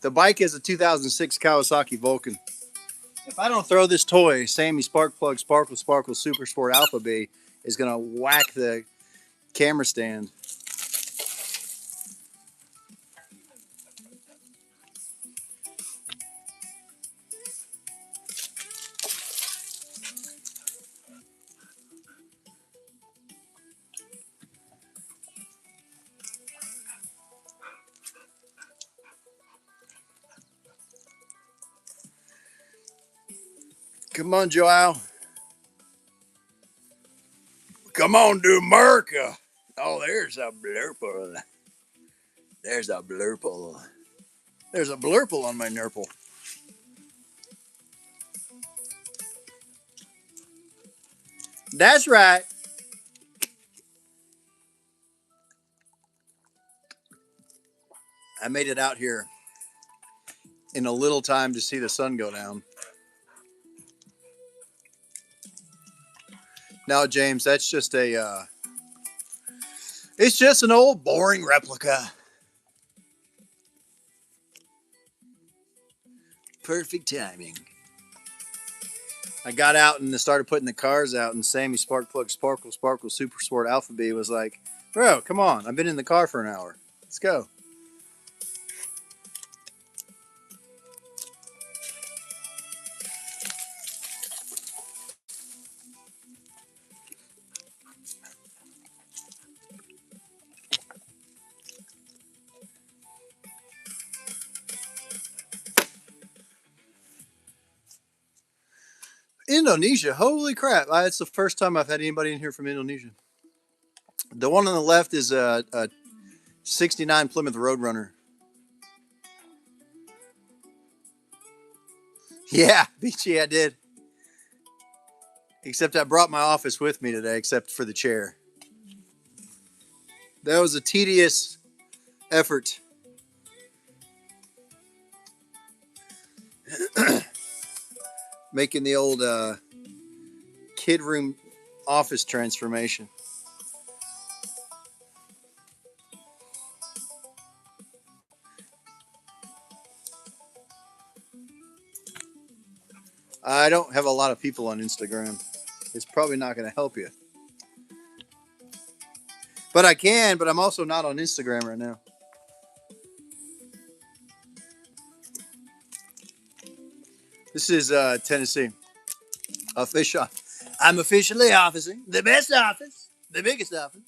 The bike is a 2006 Kawasaki Vulcan. If I don't throw this toy, Sammy Sparkplug Sparkle Sparkle Super Sport Alpha B is gonna whack the camera stand. Come on, Joao. Come on to America. Oh, there's a blurple. There's a blurple. There's a blurple on my nurple. That's right. I made it out here in a little time to see the sun go down. Now, James, that's just it's just an old boring replica. Perfect timing. I got out and started putting the cars out, and Sammy Sparkplug Sparkle Sparkle Super Sport Alpha B was like, "Bro, come on! I've been in the car for an hour. Let's go." Indonesia, holy crap! It's the first time I've had anybody in here from Indonesia. The one on the left is a '69 Plymouth Roadrunner. Yeah, Beachy, I did. Except I brought my office with me today, except for the chair. That was a tedious effort. Making the old kid room office transformation. I don't have a lot of people on Instagram. It's probably not going to help you. But I can, but I'm also not on Instagram right now. This is Tennessee. Official. I'm officially officing. The best office. The biggest office.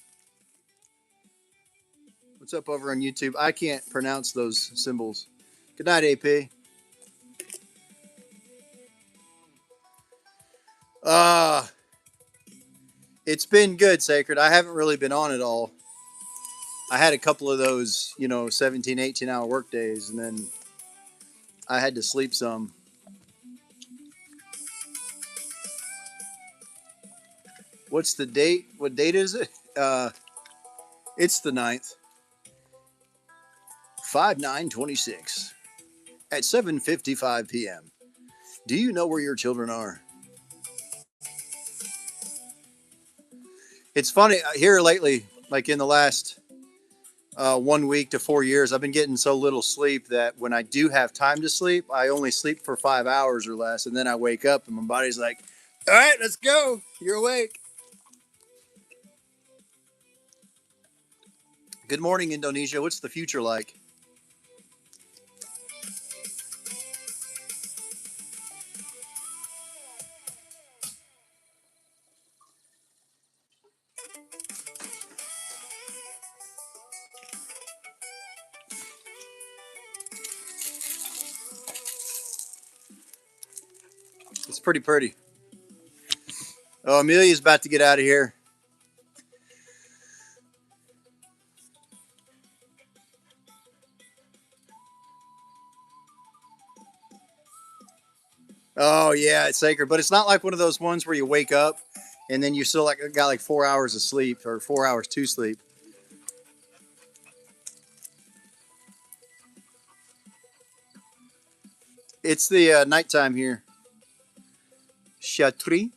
What's up over on YouTube? I can't pronounce those symbols. Good night, AP. Uh, it's been good, Sacred. I haven't really been on it all. I had a couple of those, 17, 18-hour work days, and then I had to sleep some. What's the date? What date is it? It's the 9th. 5/9/26 at 7:55 p.m. Do you know where your children are? It's funny here lately, like in the last 1 week to 4 years, I've been getting so little sleep that when I do have time to sleep, I only sleep for 5 hours or less, and then I wake up and my body's like, "All right, let's go. You're awake." Good morning, Indonesia. What's the future like? It's pretty pretty. Oh, Amelia's about to get out of here. Oh yeah, it's sacred, but it's not like one of those ones where you wake up and then you still got like 4 hours of sleep or 4 hours to sleep. It's the nighttime here. Chatri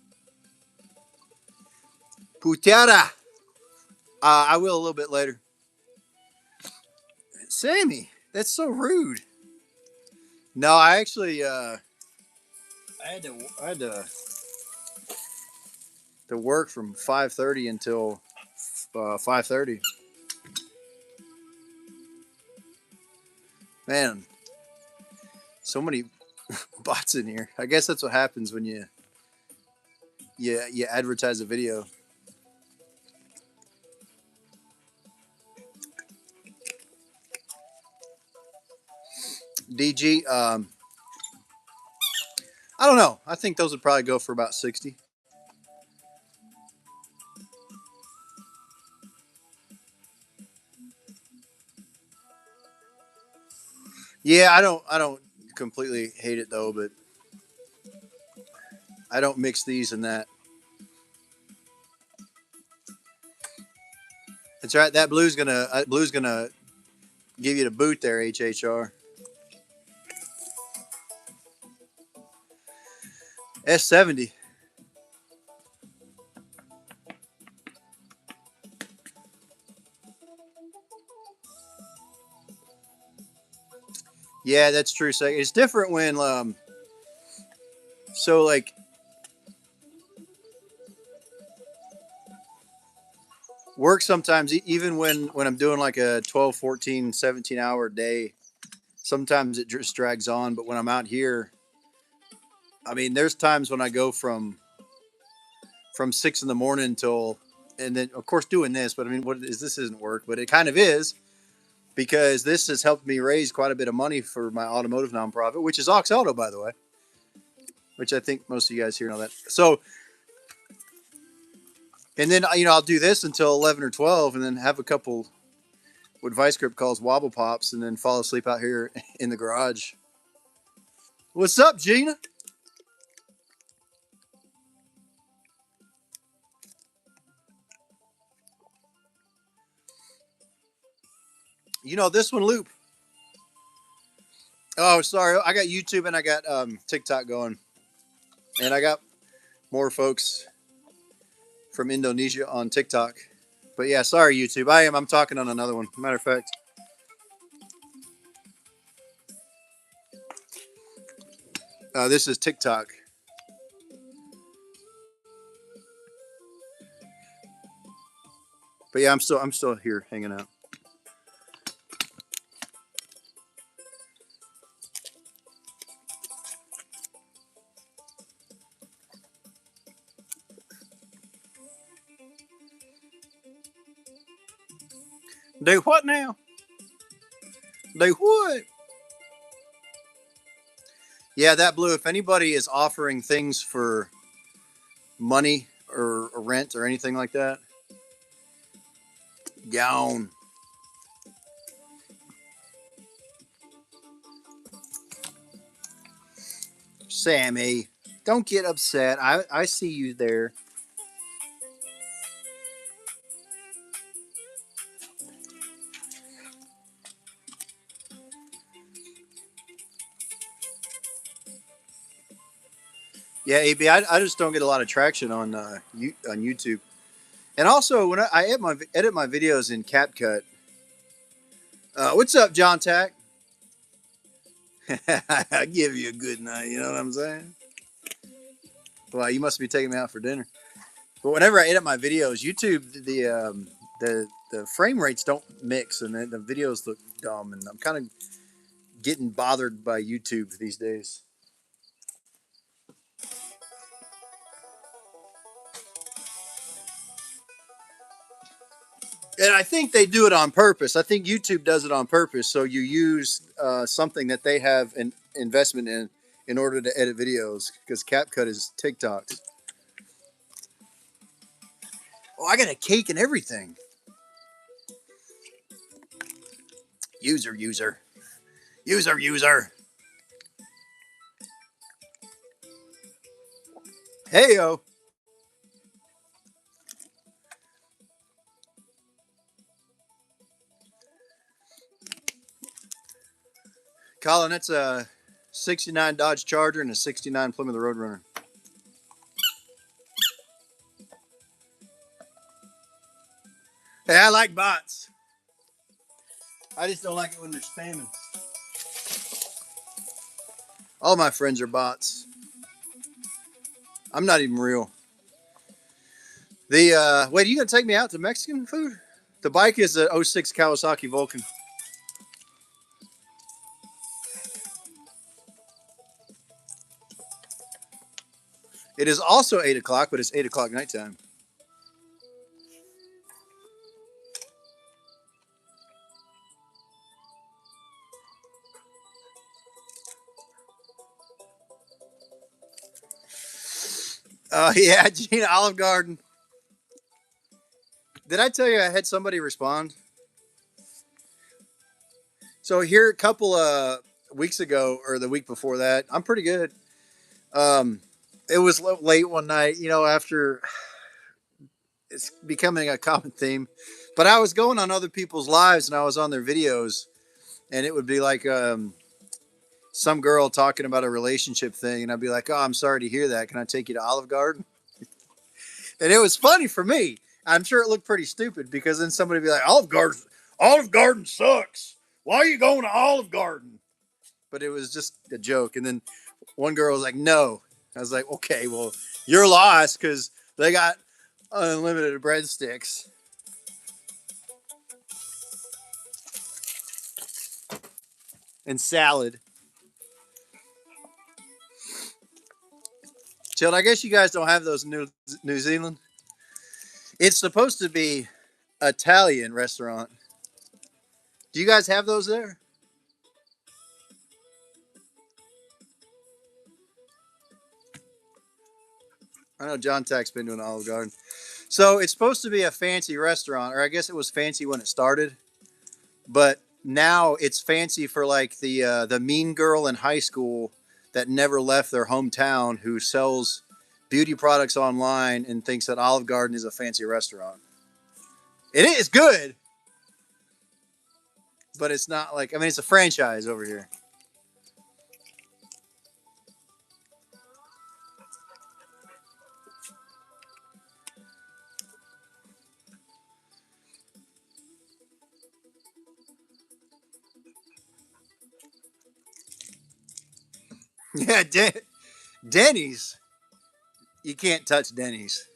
Putera. I will a little bit later. Sammy, that's so rude. No, I actually I had to work from 5:30 until 5:30. Man, so many bots in here. I guess that's what happens when you advertise a video. DG, I don't know. I think those would probably go for about 60. Yeah, I don't completely hate it though, but I don't mix these and that. That's right. That blue's gonna give you the boot there, HHR. S70. Yeah, that's true. So it's different when so like work sometimes even when I'm doing like a 12, 14, 17 hour day, sometimes it just drags on, but when I'm out here, I mean, there's times when I go from 6 in the morning until, and then of course doing this, but I mean, what is this isn't work, but it kind of is because this has helped me raise quite a bit of money for my automotive nonprofit, which is AuxAuto, by the way, which I think most of you guys here know that. So, and then I'll do this until 11 or 12, and then have a couple what Vice Grip calls wobble pops, and then fall asleep out here in the garage. What's up, Gina? This one loop. Oh, sorry, I got YouTube and I got TikTok going, and I got more folks from Indonesia on TikTok. But yeah, sorry YouTube. I'm talking on another one. Matter of fact, this is TikTok. But yeah, I'm still here hanging out. Do what now? Do what? Yeah, that blue. If anybody is offering things for money or rent or anything like that, gone. Sammy, don't get upset. I see you there. Yeah, AB, I just don't get a lot of traction on on YouTube. And also, when I edit my videos in CapCut, what's up, John Tack? I give you a good night. You know what I'm saying? Well, you must be taking me out for dinner. But whenever I edit my videos, YouTube the frame rates don't mix, and the videos look dumb. And I'm kind of getting bothered by YouTube these days. And I think they do it on purpose. I think YouTube does it on purpose. So you use something that they have an investment in order to edit videos, because CapCut is TikToks. Oh, I got a cake and everything. User, user, user, user. Hey yo, Colin. That's a '69 Dodge Charger and a '69 Plymouth Roadrunner. Hey, I like bots. I just don't like it when they're spamming. All my friends are bots. I'm not even real. The wait, are you gonna take me out to Mexican food? The bike is a '06 Kawasaki Vulcan. It is also 8 o'clock, but it's 8 o'clock nighttime. Yeah, Gina Olive Garden. Did I tell you I had somebody respond? So here a couple weeks ago or the week before that, I'm pretty good. Um, it was late one night, after it's becoming a common theme. But I was going on other people's lives and I was on their videos, and it would be like some girl talking about a relationship thing, and I'd be like, "Oh, I'm sorry to hear that. Can I take you to Olive Garden?" And it was funny for me. I'm sure it looked pretty stupid because then somebody would be like, Olive Garden sucks. Why are you going to Olive Garden?" But it was just a joke. And then one girl was like, "No." I was like, "Okay, well, you're lost because they got unlimited breadsticks and salad." Chill. I guess you guys don't have those in New Zealand. It's supposed to be Italian restaurant. Do you guys have those there? I know John Tack's been to an Olive Garden. So it's supposed to be a fancy restaurant, or I guess it was fancy when it started, but now it's fancy for like the mean girl in high school that never left their hometown who sells beauty products online and thinks that Olive Garden is a fancy restaurant. It is good, but it's not like, I mean, it's a franchise over here. Yeah, Denny's. You can't touch Denny's.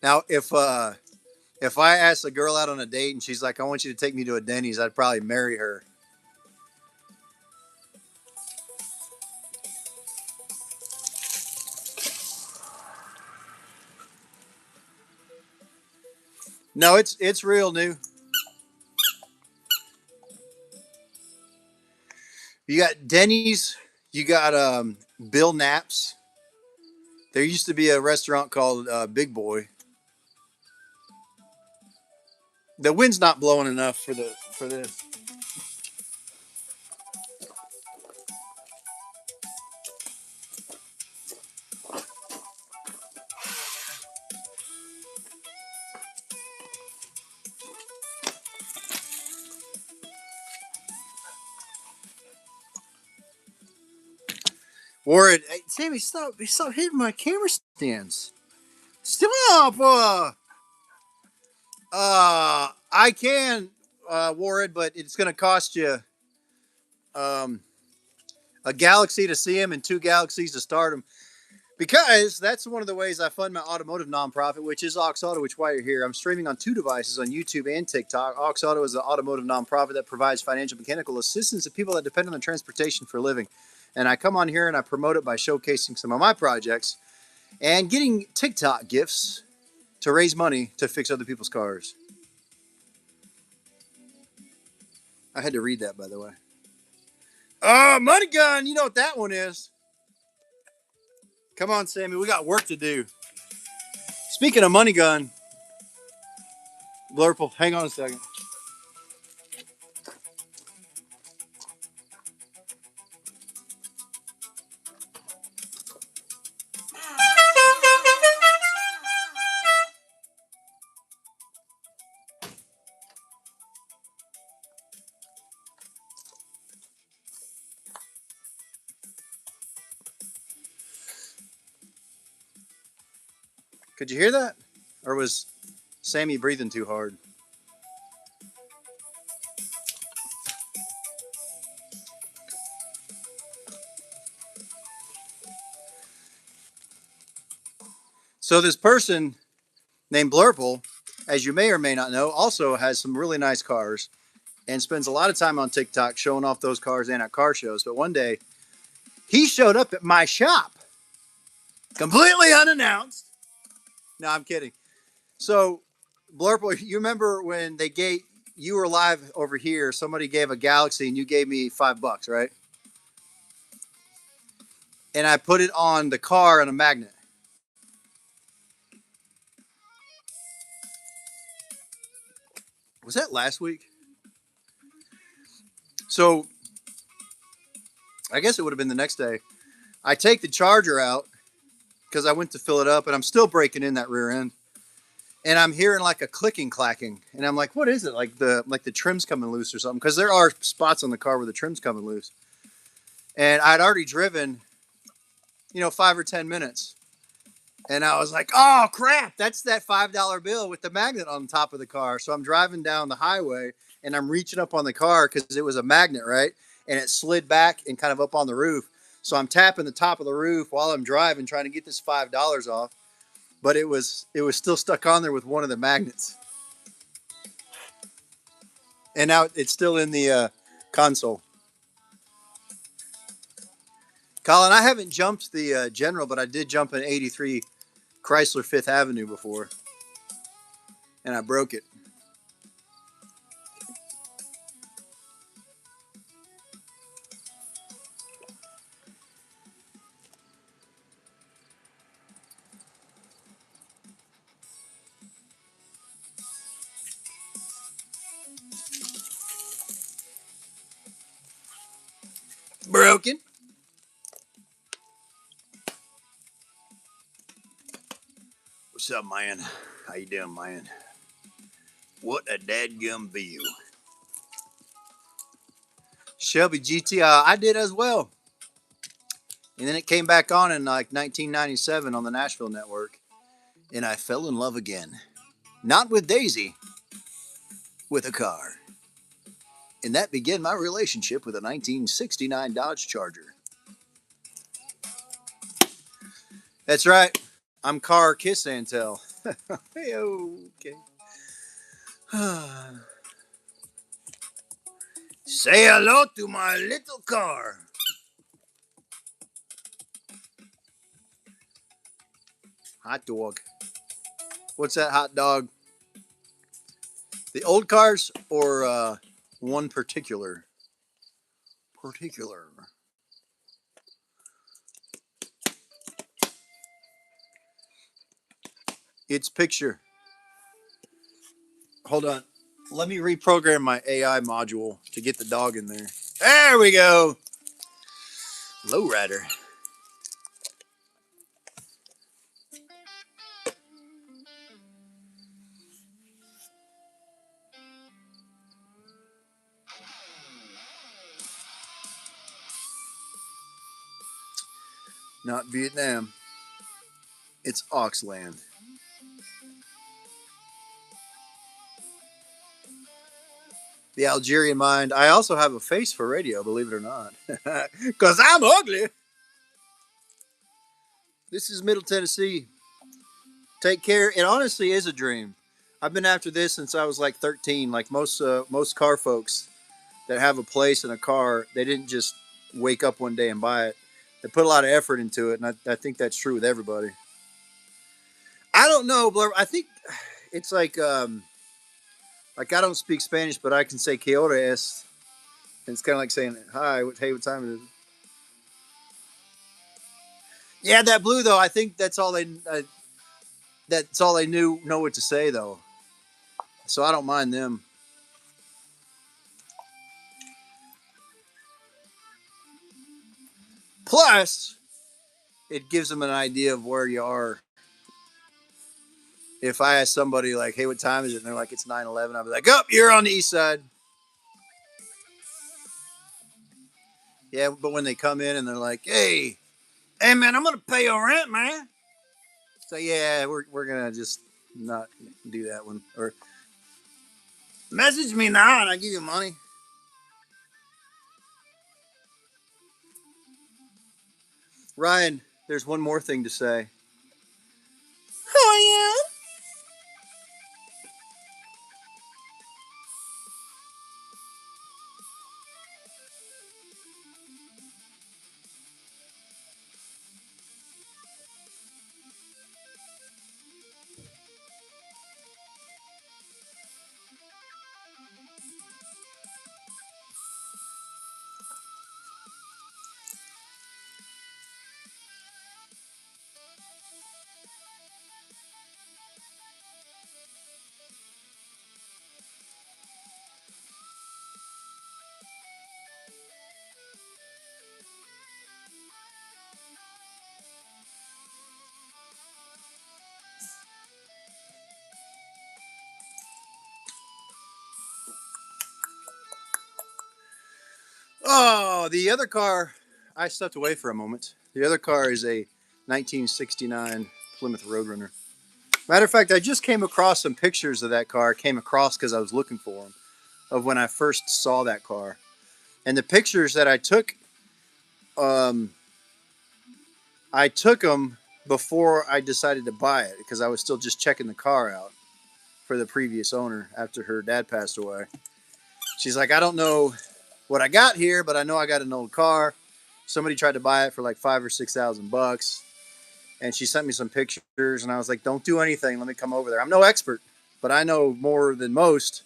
Now, if I asked a girl out on a date and she's like, "I want you to take me to a Denny's," I'd probably marry her. No, it's real new. You got Denny's. You got Bill Knapp's. There used to be a restaurant called Big Boy. The wind's not blowing enough for this. Warren, hey, Sammy, stop hitting my camera stands. Stop. I can, Warren, but it's going to cost you um, a galaxy to see him and two galaxies to start him. Because that's one of the ways I fund my automotive nonprofit, which is AuxAuto, which why you're here. I'm streaming on two devices on YouTube and TikTok. AuxAuto is an automotive nonprofit that provides financial mechanical assistance to people that depend on their transportation for a living. And I come on here and I promote it by showcasing some of my projects and getting TikTok gifts to raise money to fix other people's cars. I had to read that, by the way. Money gun. You know what that one is. Come on, Sammy. We got work to do. Speaking of money gun, Blurple, hang on a second. Could you hear that? Or was Sammy breathing too hard? So this person named Blurple, as you may or may not know, also has some really nice cars and spends a lot of time on TikTok showing off those cars and at car shows. But one day he showed up at my shop completely unannounced. No, I'm kidding. So, Blurple, you remember when they gave you were live over here? Somebody gave a Galaxy and you gave me $5, right? And I put it on the car on a magnet. Was that last week? So I guess it would have been the next day. I take the charger out because I went to fill it up, and I'm still breaking in that rear end, and I'm hearing like a clicking, clacking, and I'm like, "What is it? Like the trim's coming loose or something?" Because there are spots on the car where the trim's coming loose, and I'd already driven, 5 or 10 minutes, and I was like, "Oh crap! That's that $5 bill with the magnet on top of the car." So I'm driving down the highway, and I'm reaching up on the car because it was a magnet, right? And it slid back and kind of up on the roof. So I'm tapping the top of the roof while I'm driving, trying to get this $5 off. But it was still stuck on there with one of the magnets, and now it's still in the console. Colin, I haven't jumped the General, but I did jump an '83 Chrysler Fifth Avenue before, and I broke it. Broken. What's up, man? How you doing, man? What a dadgum view. Shelby GTI, I did as well. And then it came back on in like 1997 on the Nashville network, and I fell in love again. Not with Daisy, with a car. And that began my relationship with a 1969 Dodge Charger. That's right. I'm Car Kiss and Tell. Hey, okay. Say hello to my little car. Hot dog. What's that hot dog? The old cars or one particular? Particular. It's picture. Hold on. Let me reprogram my AI module to get the dog in there. There we go. Lowrider. Not Vietnam. It's Auxland. The Algerian mind. I also have a face for radio, believe it or not. Because I'm ugly. This is Middle Tennessee. Take care. It honestly is a dream. I've been after this since I was like 13. Like most car folks that have a place in a car, they didn't just wake up one day and buy it. They put a lot of effort into it, and I think that's true with everybody. I don't know, Blur. I think it's like I don't speak Spanish, but I can say "Que hora es," and it's kind of like saying "Hi, hey, what time is it?" Yeah, that blue though. I think that's all they know what to say though. So I don't mind them. Plus, it gives them an idea of where you are. If I ask somebody like, "Hey, what time is it?" and they're like, "It's 9:11," I'll be like, "Oh, you're on the east side." Yeah, but when they come in and they're like, "Hey, man, I'm gonna pay your rent, man." So yeah, we're gonna just not do that one. Or message me now and I give you money. Ryan, there's one more thing to say. Oh, the other car, I stepped away for a moment. The other car is a 1969 Plymouth Roadrunner. Matter of fact, I just came across some pictures of that car. Came across because I was looking for them of when I first saw that car, and the pictures that um, I took them before I decided to buy it because I was still just checking the car out for the previous owner after her dad passed away. She's like, I don't know what I got here, but I know I got an old car. Somebody tried to buy it for like $5,000 or $6,000, and she sent me some pictures, and I was like, don't do anything. Let me come over there. I'm no expert, but I know more than most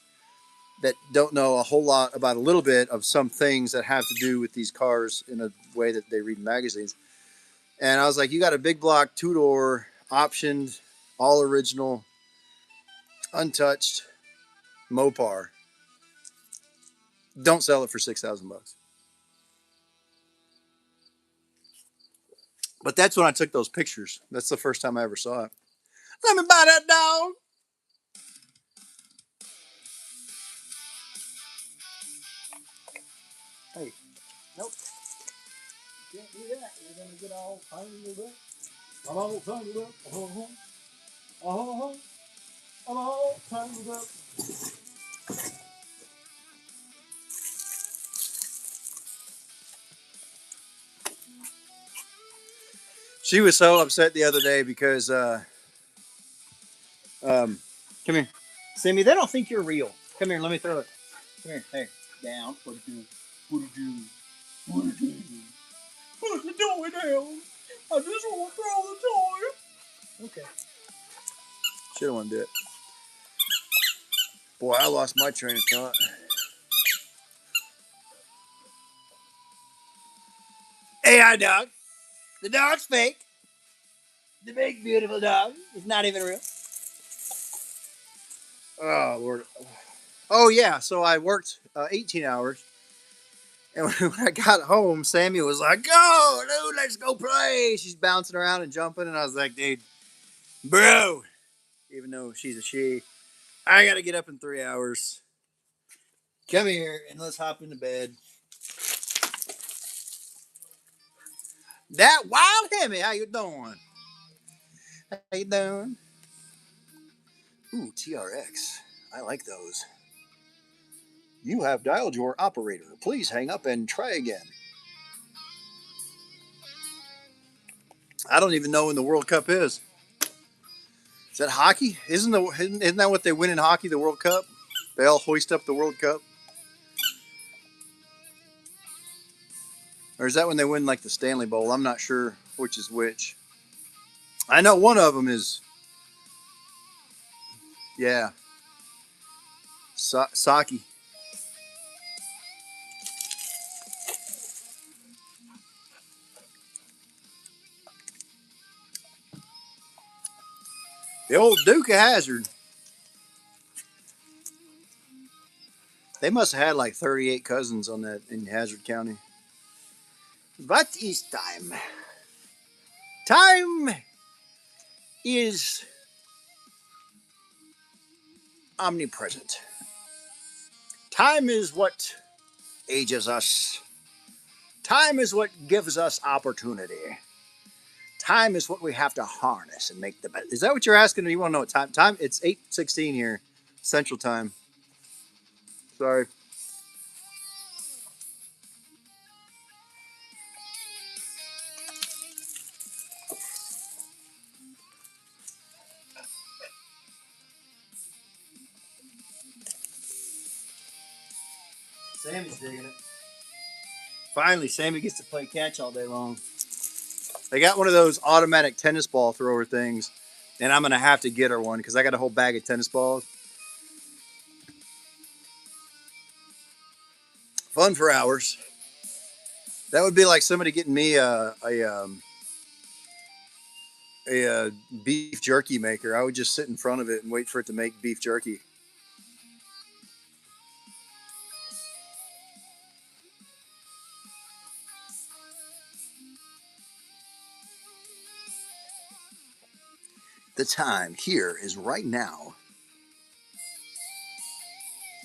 that don't know a whole lot about a little bit of some things that have to do with these cars in a way that they read in magazines. And I was like, you got a big block, two-door, optioned, all original, untouched Mopar. Don't sell it for $6,000. But that's when I took those pictures. That's the first time I ever saw it. Let me buy that dog. Hey, nope. Can't do that. You're gonna get all tangled up. I'm all tangled up. I'm all tangled up. She was so upset the other day because come here. Sammy, they don't think you're real. Come here, let me throw it. Come here. Hey, down. What it do? What it do? What it do? Put the toy down. I just want to throw the toy. Okay. She don't want to do it. Boy, I lost my train of thought. AI dog. The dog's fake. The big beautiful dog is not even real. Oh Lord. Oh yeah. So I worked 18 hours, and when I got home, Sammy was like, "Go, dude, let's go play." She's bouncing around and jumping, and I was like, "Dude, bro." Even though she's a she, I gotta get up in 3 hours. Come here and let's hop into bed. That wild Hemi, how you doing? How you doing? Ooh, TRX. I like those. You have dialed your operator. Please hang up and try again. I don't even know when the World Cup is. Is that hockey? Isn't that what they win in hockey? The World Cup. They all hoist up the World Cup, or is that when they win like the Stanley Bowl? I'm not sure which is which. I know one of them is yeah, Saki. The old Duke of Hazard. They must have had like 38 cousins on that in Hazard County. What is time? Time is omnipresent. Time is what ages us. Time is what gives us opportunity. Time is what we have to harness and make the best. Is that what you're asking? You want to know what time? Time? It's 8:16 here, Central Time. Sorry. Sammy's digging it. Finally, Sammy gets to play catch all day long. They got one of those automatic tennis ball thrower things, and I'm gonna have to get her one because I got a whole bag of tennis balls. Fun for hours. That would be like somebody getting me a beef jerky maker. I would just sit in front of it and wait for it to make beef jerky. The time here is right now.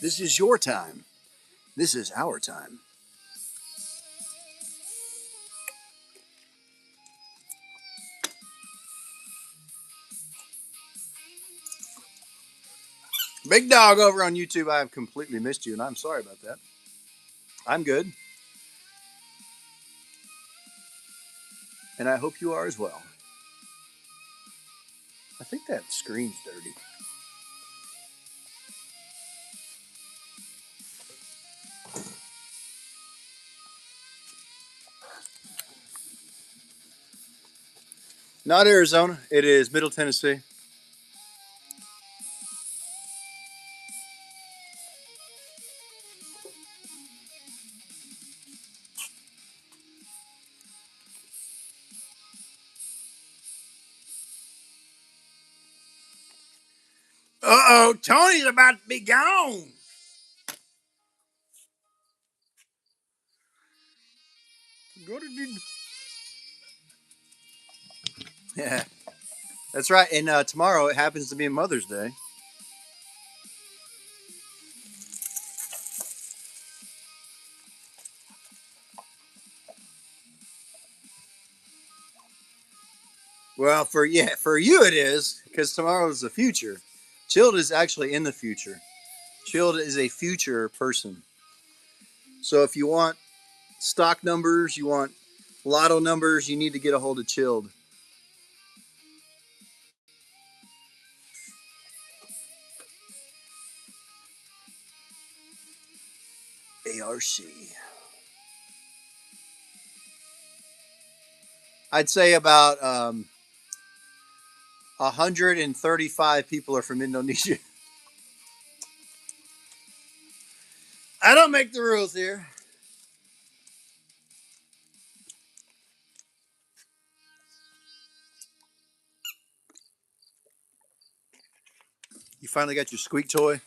This is your time. This is our time. Big dog over on YouTube, I have completely missed you, and I'm sorry about that. I'm good, and I hope you are as well. I think that screen's dirty. Not Arizona. It is Middle Tennessee. Uh-oh, Tony's about to be gone. Go to the... Yeah, that's right. And tomorrow it happens to be Mother's Day. Well, for you it is because tomorrow is the future. Chilled is actually in the future. Chilled is a future person. So if you want stock numbers, you want lotto numbers, you need to get a hold of Chilled. ARC. I'd say about 135 people are from Indonesia. I don't make the rules here. You finally got your squeak toy.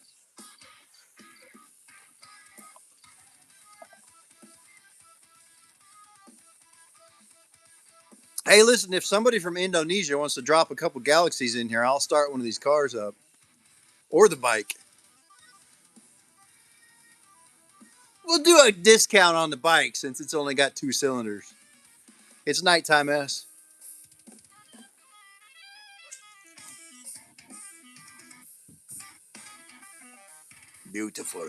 Hey, listen, if somebody from Indonesia wants to drop a couple galaxies in here, I'll start one of these cars up. Or the bike. We'll do a discount on the bike since it's only got 2 cylinders. It's nighttime S. Beautiful.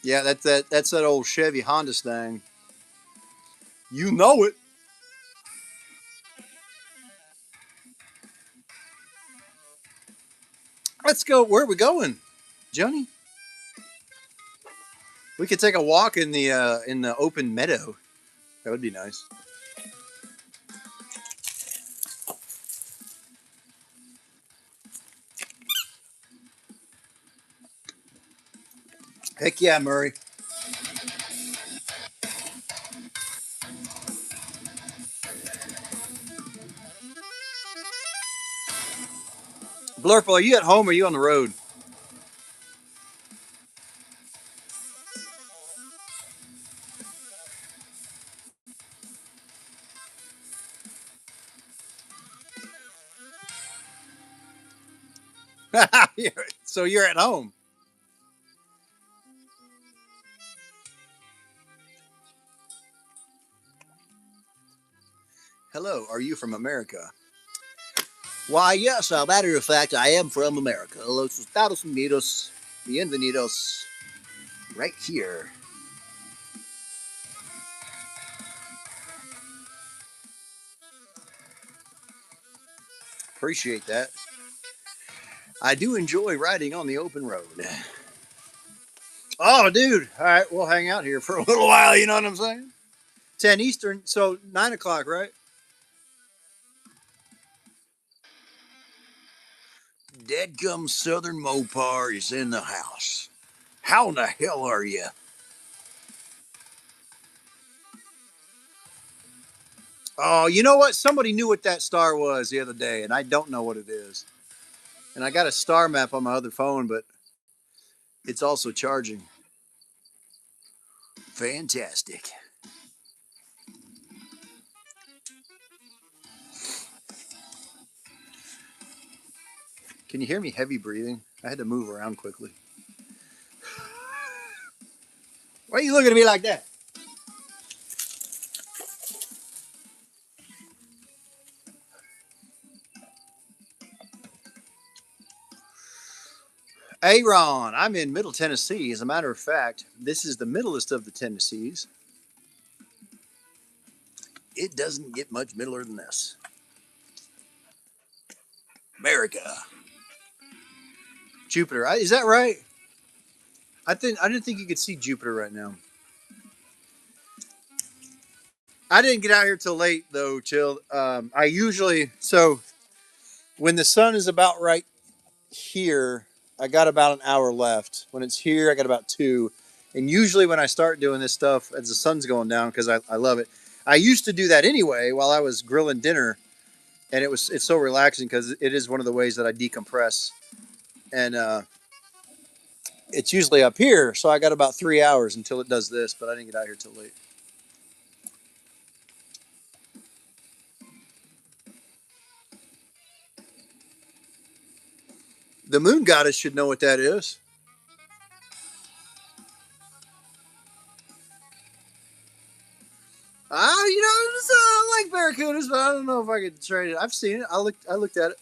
Yeah, that's that old Chevy Honda thing. You know it. Let's go. Where are we going, Johnny? We could take a walk in the open meadow. That would be nice. Heck yeah, Murray. Blurple, are you at home or are you on the road? So you're at home. Hello, are you from America? Why, yes, a matter of fact, I am from America. Los Estados Unidos. Bienvenidos. Right here. Appreciate that. I do enjoy riding on the open road. Oh, dude. All right, we'll hang out here for a little while. You know what I'm saying? 10 Eastern, so 9 o'clock, right? Deadgum Southern Mopar is in the house. How in the hell are you? Oh, you know what? Somebody knew what that star was the other day, and I don't know what it is. And I got a star map on my other phone, but it's also charging. Fantastic. Can you hear me heavy breathing? I had to move around quickly. Why are you looking at me like that? Aaron, I'm in Middle Tennessee. As a matter of fact, this is the middlest of the Tennessees. It doesn't get much middler than this. America. Jupiter. Is that right? I didn't think you could see Jupiter right now. I didn't get out here till late though. Chill. I usually when the sun is about right here, I got about an hour left. When it's here, I got about two. And usually when I start doing this stuff as the sun's going down, because I love it. I used to do that anyway while I was grilling dinner, and it's so relaxing because it is one of the ways that I decompress. And it's usually up here, so I got about 3 hours until it does this, but I didn't get out here till late. The moon goddess should know what that is. I like barracudas, but I don't know if I could trade it. I've seen it. I looked at it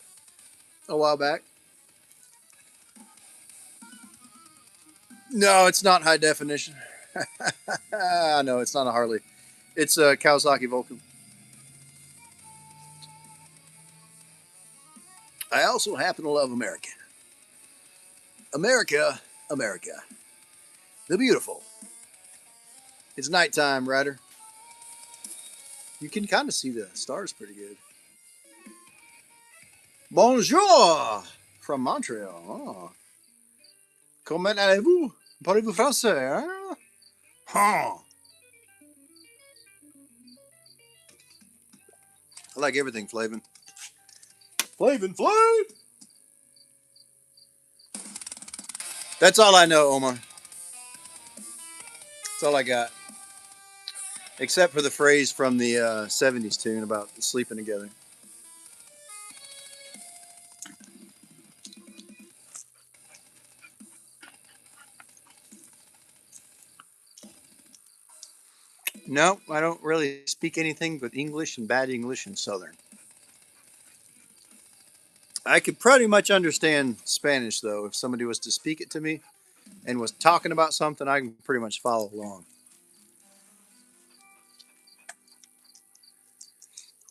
a while back. No, it's not high definition. No, it's not a Harley. It's a Kawasaki Vulcan. I also happen to love America. America, America. The beautiful. It's nighttime, Ryder. You can kind of see the stars pretty good. Bonjour from Montreal. Oh. Comment allez-vous? Parlez-vous français? Hein? Huh. I like everything, Flavin. Flavin Flav! That's all I know, Omar. That's all I got. Except for the phrase from the 70s tune about sleeping together. No, I don't really speak anything but English and bad English and Southern. I could pretty much understand Spanish, though. If somebody was to speak it to me and was talking about something, I can pretty much follow along.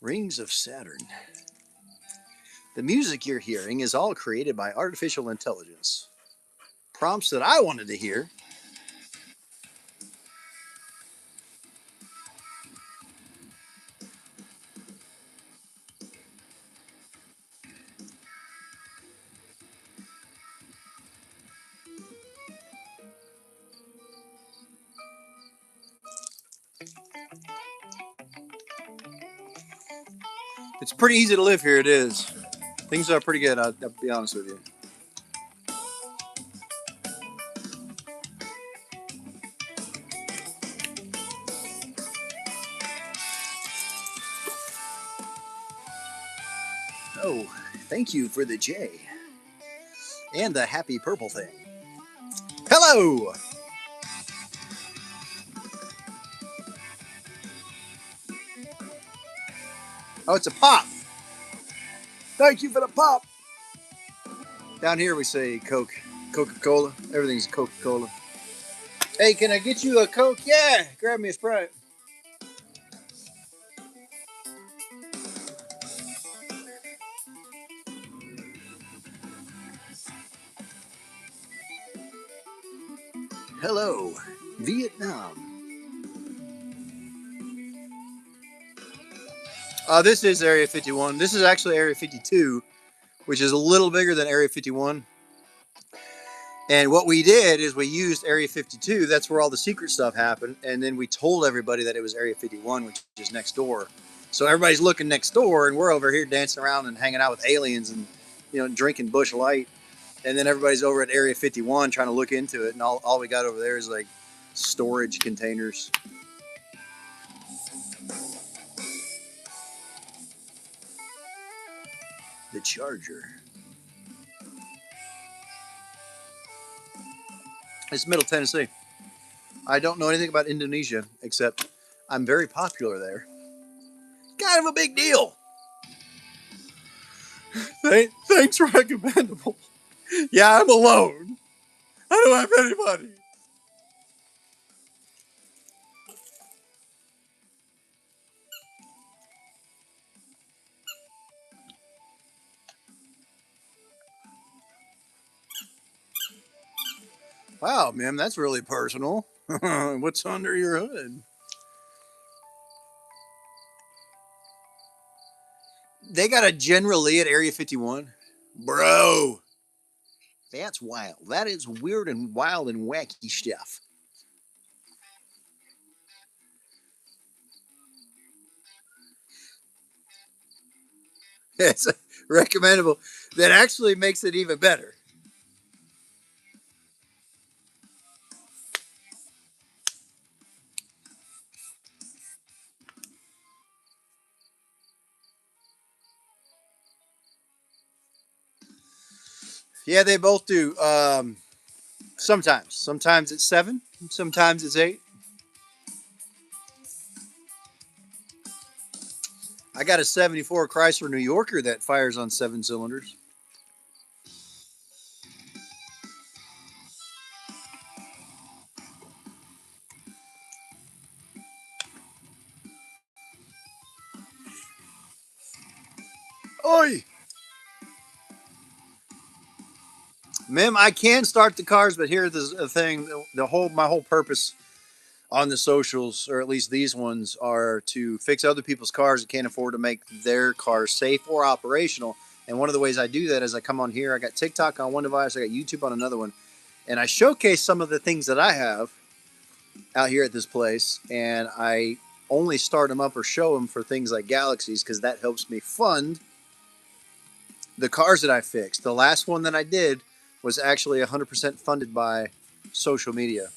Rings of Saturn. The music you're hearing is all created by artificial intelligence. Prompts that I wanted to hear. It's pretty easy to live here, it is. Things are pretty good, I'll be honest with you. Oh, thank you for the J. And the happy purple thing. Hello! Oh, it's a pop. Thank you for the pop. Down here we say Coke, Coca-Cola. Everything's Coca-Cola. Hey, can I get you a Coke? Yeah, grab me a Sprite. Hello, Vietnam. This is Area 51. This is actually Area 52, which is a little bigger than Area 51. And what we did is we used Area 52. That's where all the secret stuff happened. And then we told everybody that it was Area 51, which is next door. So everybody's looking next door, and we're over here dancing around and hanging out with aliens and, drinking Bush Light. And then everybody's over at Area 51 trying to look into it. And all we got over there is like storage containers. The Charger. It's Middle Tennessee. I don't know anything about Indonesia, except I'm very popular there. Kind of a big deal. Thanks, recommendable. Yeah, I'm alone. I don't have anybody. Wow, man, that's really personal. What's under your hood? They got a General Lee at Area 51. Bro, that's wild. That is weird and wild and wacky stuff. It's recommendable. That actually makes it even better. Yeah, they both do. Sometimes it's 7, sometimes it's 8. I got a '74 Chrysler New Yorker that fires on 7 cylinders. Oi, ma'am, I can start the cars, but here's the thing: the whole my whole purpose on the socials, or at least these ones, are to fix other people's cars that can't afford to make their cars safe or operational. And one of the ways I do that is I come on here. I got TikTok on one device, I got YouTube on another one, and I showcase some of the things that I have out here at this place, and I only start them up or show them for things like Galaxies because that helps me fund the cars that I fixed. The last one that I did was actually 100% funded by social media.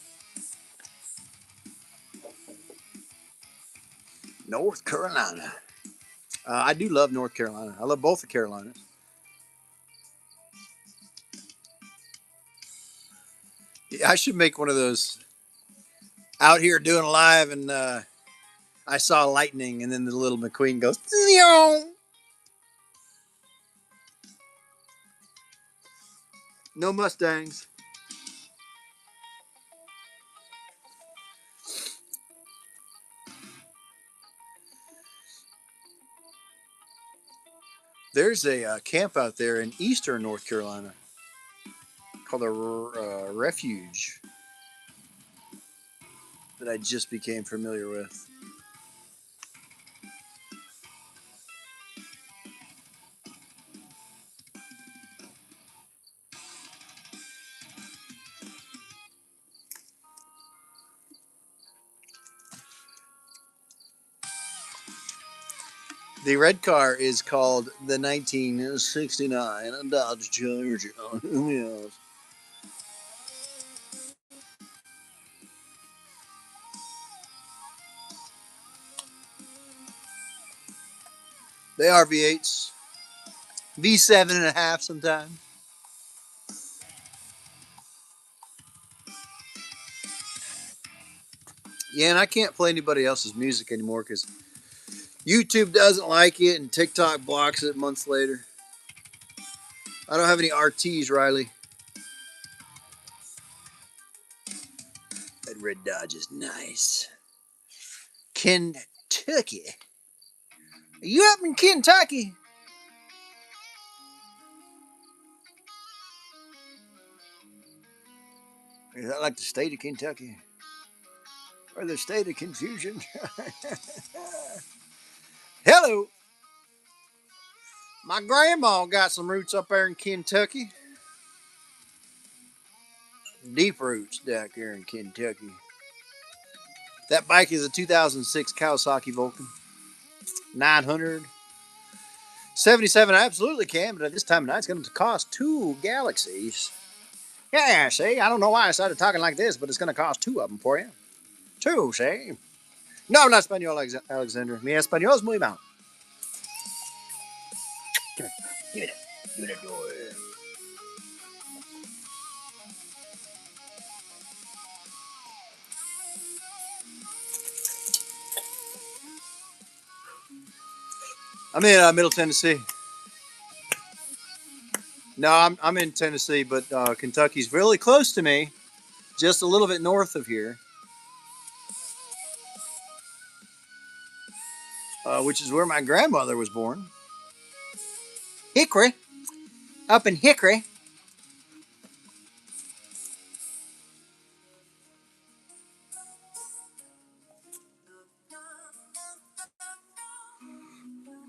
North Carolina. I do love North Carolina. I love both the Carolinas. Yeah, I should make one of those out here doing live, and I saw lightning, and then the little McQueen goes, no Mustangs. There's a camp out there in eastern North Carolina called a refuge that I just became familiar with. The red car is called the 1969 Dodge Charger. Yes. They are V8s, V7 and a half sometimes. Yeah, and I can't play anybody else's music anymore because YouTube doesn't like it and TikTok blocks it months later. I don't have any RTs, Riley. That red Dodge is nice. Kentucky. Are you up in Kentucky? Is that like the state of Kentucky? Or the state of confusion? Hello. My grandma got some roots up there in Kentucky. Deep roots down here in Kentucky. That bike is a 2006 Kawasaki Vulcan. 977. I absolutely can, but at this time of night, it's going to cost 2 Galaxies. Yeah, see, I don't know why I started talking like this, but it's going to cost 2 of them for you. 2, see? No, not Espanol, Alexander. Mi español es muy mal. Come here. Give me that. Give me that door. I'm in Middle Tennessee. No, I'm in Tennessee, but Kentucky's really close to me, just a little bit north of here, which is where my grandmother was born. Hickory, up in Hickory.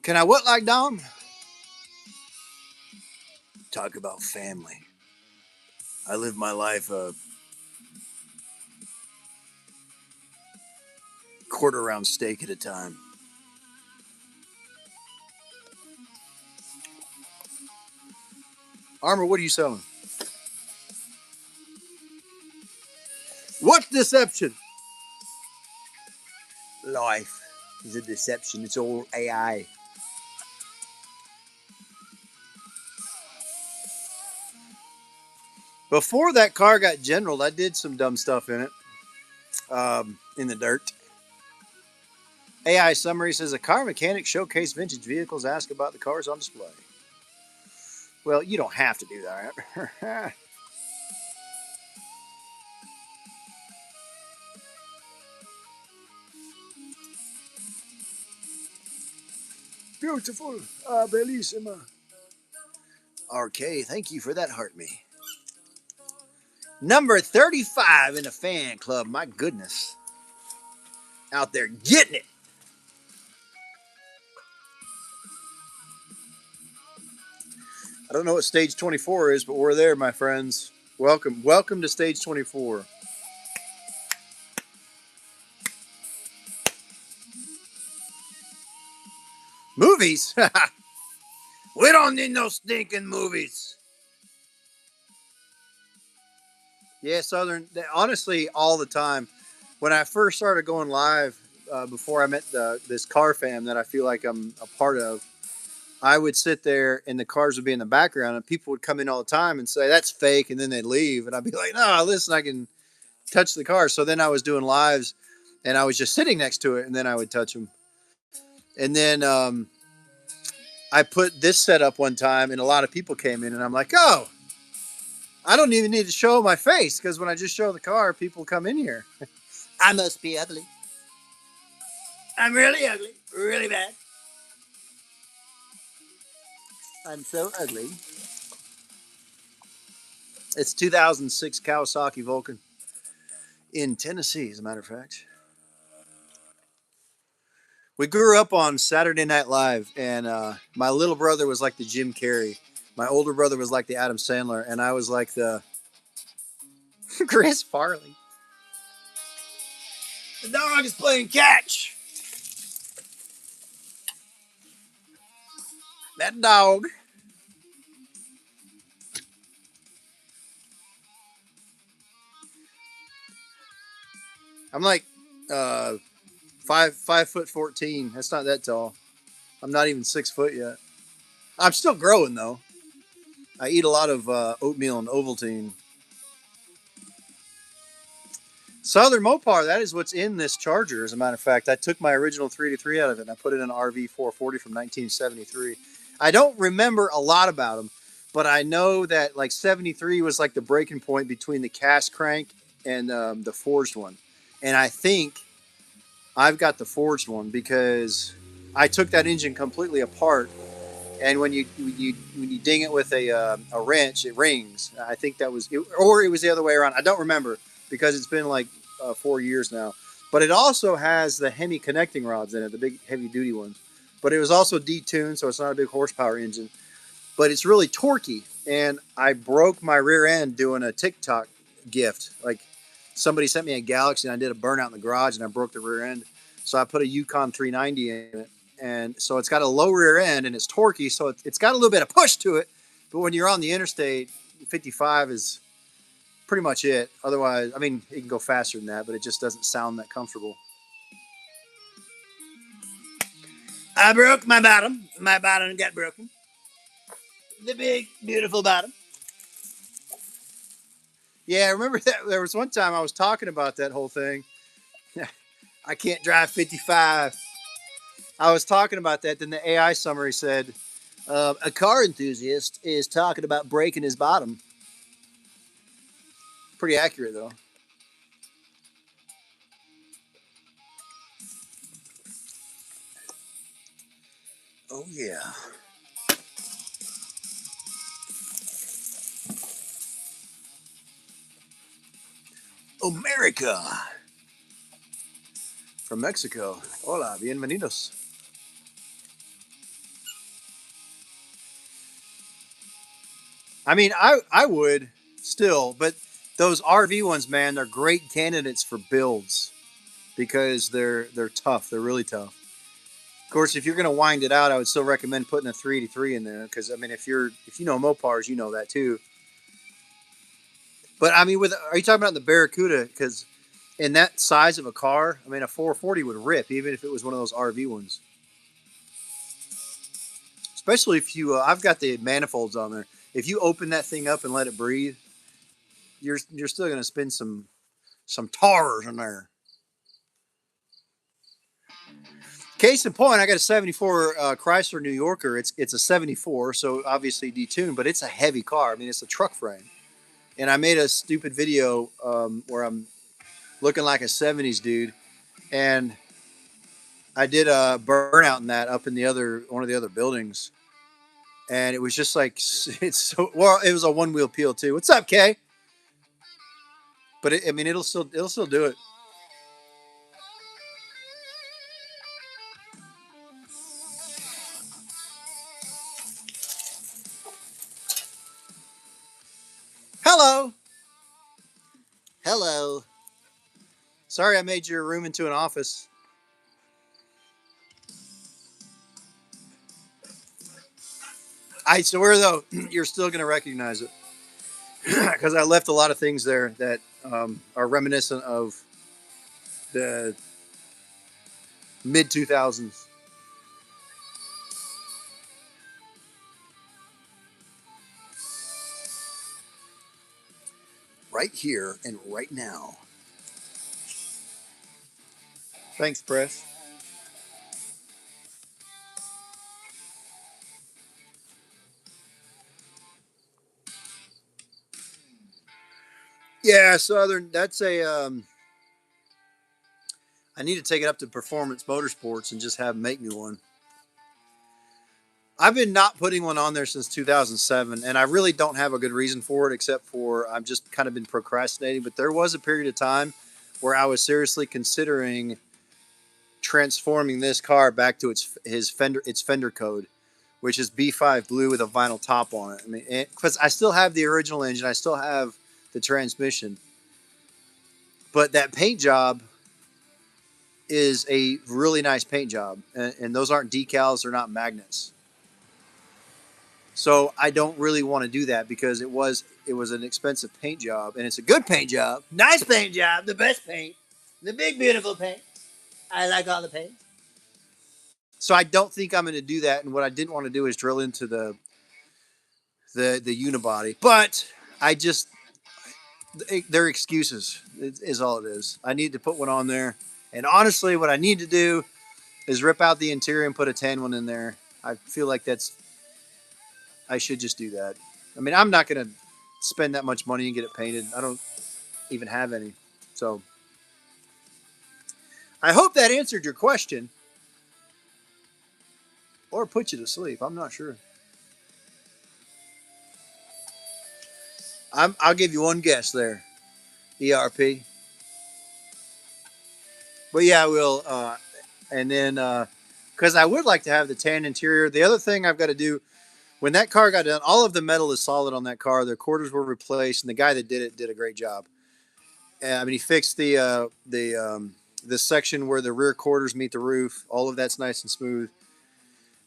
Can I what like Dom? Talk about family. I live my life a quarter round steak at a time. Armor, what are you selling? What deception? Life is a deception. It's all AI. Before that car got generaled, I did some dumb stuff in it, in the dirt. AI summary says a car mechanic showcase vintage vehicles, ask about the cars on display. Well, you don't have to do that. Beautiful, bellissima. RK, thank you for that, heart me. Number 35 in the fan club. My goodness. Out there getting it. I don't know what stage 24 is, but we're there, my friends. Welcome. Welcome to stage 24. Movies? We don't need no stinking movies. Yeah, Southern, honestly, all the time. When I first started going live, before I met this car fam that I feel like I'm a part of, I would sit there and the cars would be in the background and people would come in all the time and say, that's fake. And then they'd leave. And I'd be like, no, listen, I can touch the car. So then I was doing lives and I was just sitting next to it and then I would touch them. And then I put this set up one time and a lot of people came in and I'm like, oh, I don't even need to show my face because when I just show the car, people come in here. I must be ugly. I'm really ugly. Really bad. I'm so ugly. It's 2006 Kawasaki Vulcan in Tennessee, as a matter of fact. We grew up on Saturday Night Live, and my little brother was like the Jim Carrey. My older brother was like the Adam Sandler, and I was like the Chris Farley. The dog is playing catch. That dog. I'm like uh, 5 foot 14. That's not that tall. I'm not even 6 foot yet. I'm still growing though. I eat a lot of oatmeal and Ovaltine. Southern Mopar, that is what's in this Charger, as a matter of fact. I took my original 383 out of it and I put it in an RV 440 from 1973. I don't remember a lot about them, but I know that like 73 was like the breaking point between the cast crank and the forged one. And I think I've got the forged one because I took that engine completely apart. And when you ding it with a wrench, it rings. I think that was, or it was the other way around. I don't remember because it's been like 4 years now. But it also has the Hemi connecting rods in it, the big heavy duty ones. But it was also detuned, so it's not a big horsepower engine. But it's really torquey. And I broke my rear end doing a TikTok gift. Like somebody sent me a Galaxy and I did a burnout in the garage and I broke the rear end. So I put a Yukon 390 in it. And so it's got a low rear end and it's torquey. So it's got a little bit of push to it. But when you're on the interstate, 55 is pretty much it. Otherwise, I mean, it can go faster than that, but it just doesn't sound that comfortable. I broke my bottom. My bottom got broken. The big, beautiful bottom. Yeah, I remember that there was one time I was talking about that whole thing. I can't drive 55. I was talking about that. Then the AI summary said, A car enthusiast is talking about breaking his bottom. Pretty accurate, though. Oh, yeah. America. From Mexico. Hola, bienvenidos. I mean, I would still, but those RV ones, man, they're great candidates for builds because they're tough. They're really tough. Of course, if you're going to wind it out, I would still recommend putting a 383 in there because I mean, if you know Mopars, you know that too. But I mean, with are you talking about the Barracuda? Because in that size of a car, I mean, a 440 would rip even if it was one of those RV ones. Especially if you, I've got the manifolds on there. If you open that thing up and let it breathe, you're still going to spin some tars in there. Case in point, I got a '74 Chrysler New Yorker. It's a '74, so obviously detuned, but it's a heavy car. I mean, it's a truck frame. And I made a stupid video where I'm looking like a '70s dude, and I did a burnout in that up in the other one of the other buildings, and it was just like it's so well. It was a one wheel peel too. What's up, Kay? But I mean, it'll still do it. Hello, hello. Sorry, I made your room into an office. I swear though, you're still gonna recognize it because I left a lot of things there that are reminiscent of the mid 2000s. Right here and right now. Thanks, press. Yeah, Southern. That's a. I need to take it up to Performance Motorsports and just have them make me one. I've been not putting one on there since 2007, and I really don't have a good reason for it, except for I've just kind of been procrastinating. But there was a period of time where I was seriously considering transforming this car back to its fender code, which is B5 blue with a vinyl top on it. I mean, because I still have the original engine, I still have the transmission, but that paint job is a really nice paint job, and those aren't decals; they're not magnets. So I don't really want to do that because it was an expensive paint job, and it's a good paint job, nice paint job, the best paint, the big beautiful paint. I like all the paint. So I don't think I'm going to do that. And what I didn't want to do is drill into the unibody. But I just they're excuses is all it is. I need to put one on there. And honestly, what I need to do is rip out the interior and put a tan one in there. I feel like I should just do that. I mean, I'm not going to spend that much money and get it painted. I don't even have any. So I hope that answered your question or put you to sleep. I'm not sure. I'll give you one guess there. ERP. But yeah, I will. And then, because I would like to have the tan interior. The other thing I've got to do when that car got done, all of the metal is solid on that car. The quarters were replaced, and the guy that did it did a great job. I mean, he fixed the section where the rear quarters meet the roof. All of that's nice and smooth.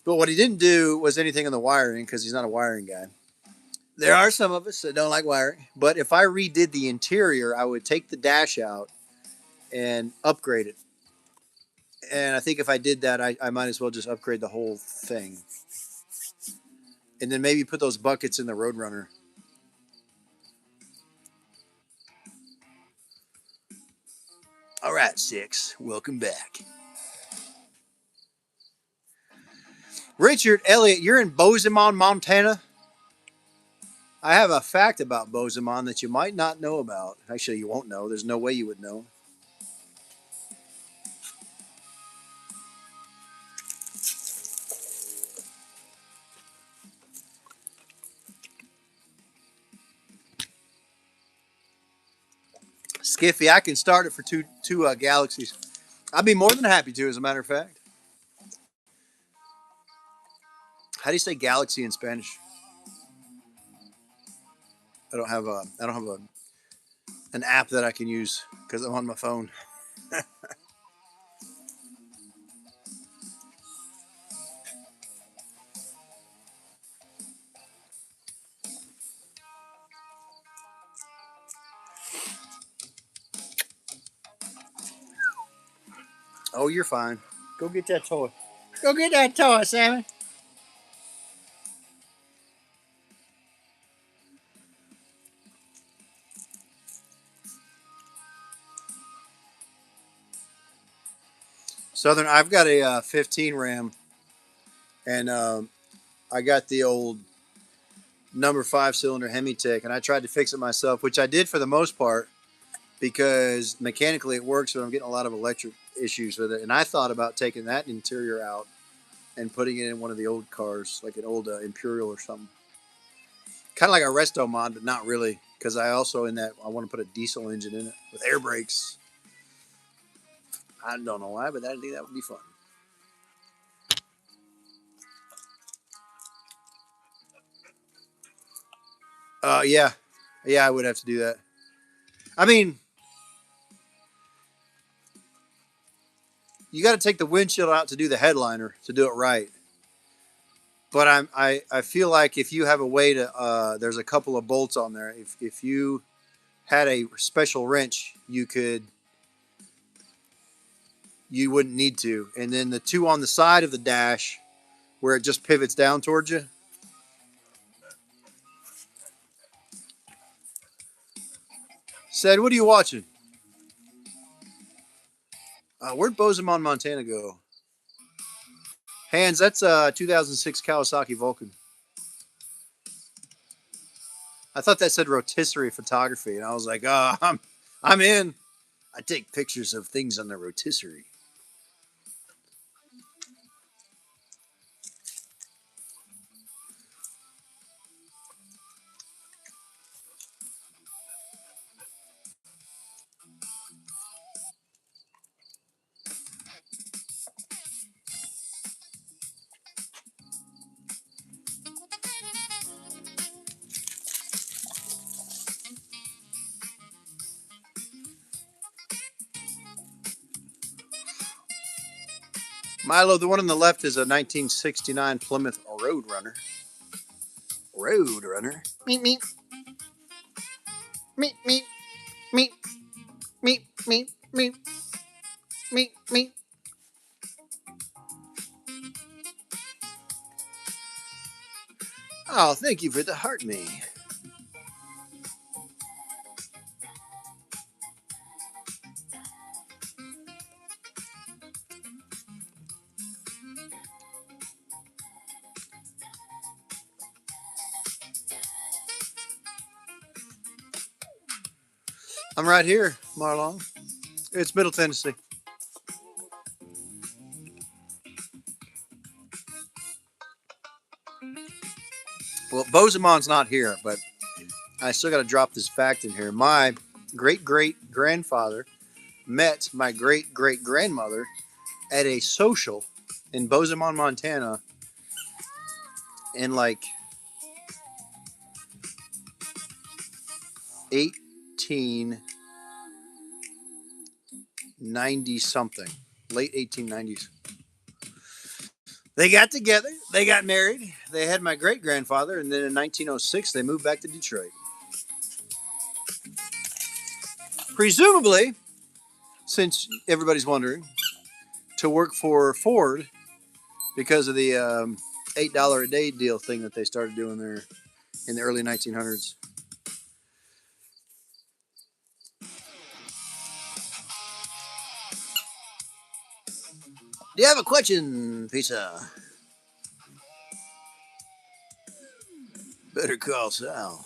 But what he didn't do was anything on the wiring because he's not a wiring guy. There are some of us that don't like wiring, but if I redid the interior, I would take the dash out and upgrade it. And I think if I did that, I might as well just upgrade the whole thing. And then maybe put those buckets in the Roadrunner. All right, Six, welcome back. Richard Elliott, you're in Bozeman, Montana. I have a fact about Bozeman that you might not know about. Actually, you won't know. There's no way you would know. Skiffy, I can start it for two galaxies. I'd be more than happy to, as a matter of fact. How do you say galaxy in Spanish? I don't have an app that I can use because I'm on my phone. Oh, you're fine. Go get that toy. Go get that toy, Sammy. Southern. I've got a 15 Ram, and I got the old number 5 cylinder Hemitech, and I tried to fix it myself, which I did for the most part because mechanically it works, but I'm getting a lot of electric issues with it. And I thought about taking that interior out and putting it in one of the old cars, like an old Imperial or something. Kind of like a resto mod, but not really, because I also in that I want to put a diesel engine in it with air brakes. I don't know why, but I think that would be fun. Yeah, yeah, I would have to do that. I mean, you got to take the windshield out to do the headliner to do it right. But I feel like if you have a way to there's a couple of bolts on there. If you had a special wrench, you wouldn't need to. And then the two on the side of the dash where it just pivots down towards you. Said, what are you watching? Where'd Bozeman, Montana go? Hands, that's a 2006 Kawasaki Vulcan. I thought that said rotisserie photography, and I was like, I'm in. I take pictures of things on the rotisserie. Milo, the one on the left is a 1969 Plymouth Roadrunner. Roadrunner. Meep meep meep meep meep meep meep meep meep meep. Oh, thank you for the heart me. I'm right here, Marlon. It's Middle Tennessee. Well, Bozemon's not here, but I still got to drop this fact in here. My great great grandfather met my great great grandmother at a social in Bozeman, Montana, in like 1890 something, late 1890s. They got together, they got married, they had my great grandfather, and then in 1906 they moved back to Detroit. Presumably, since everybody's wondering, to work for Ford because of the $8 a day deal thing that they started doing there in the early 1900s. Do you have a question, pizza? Better call Sal.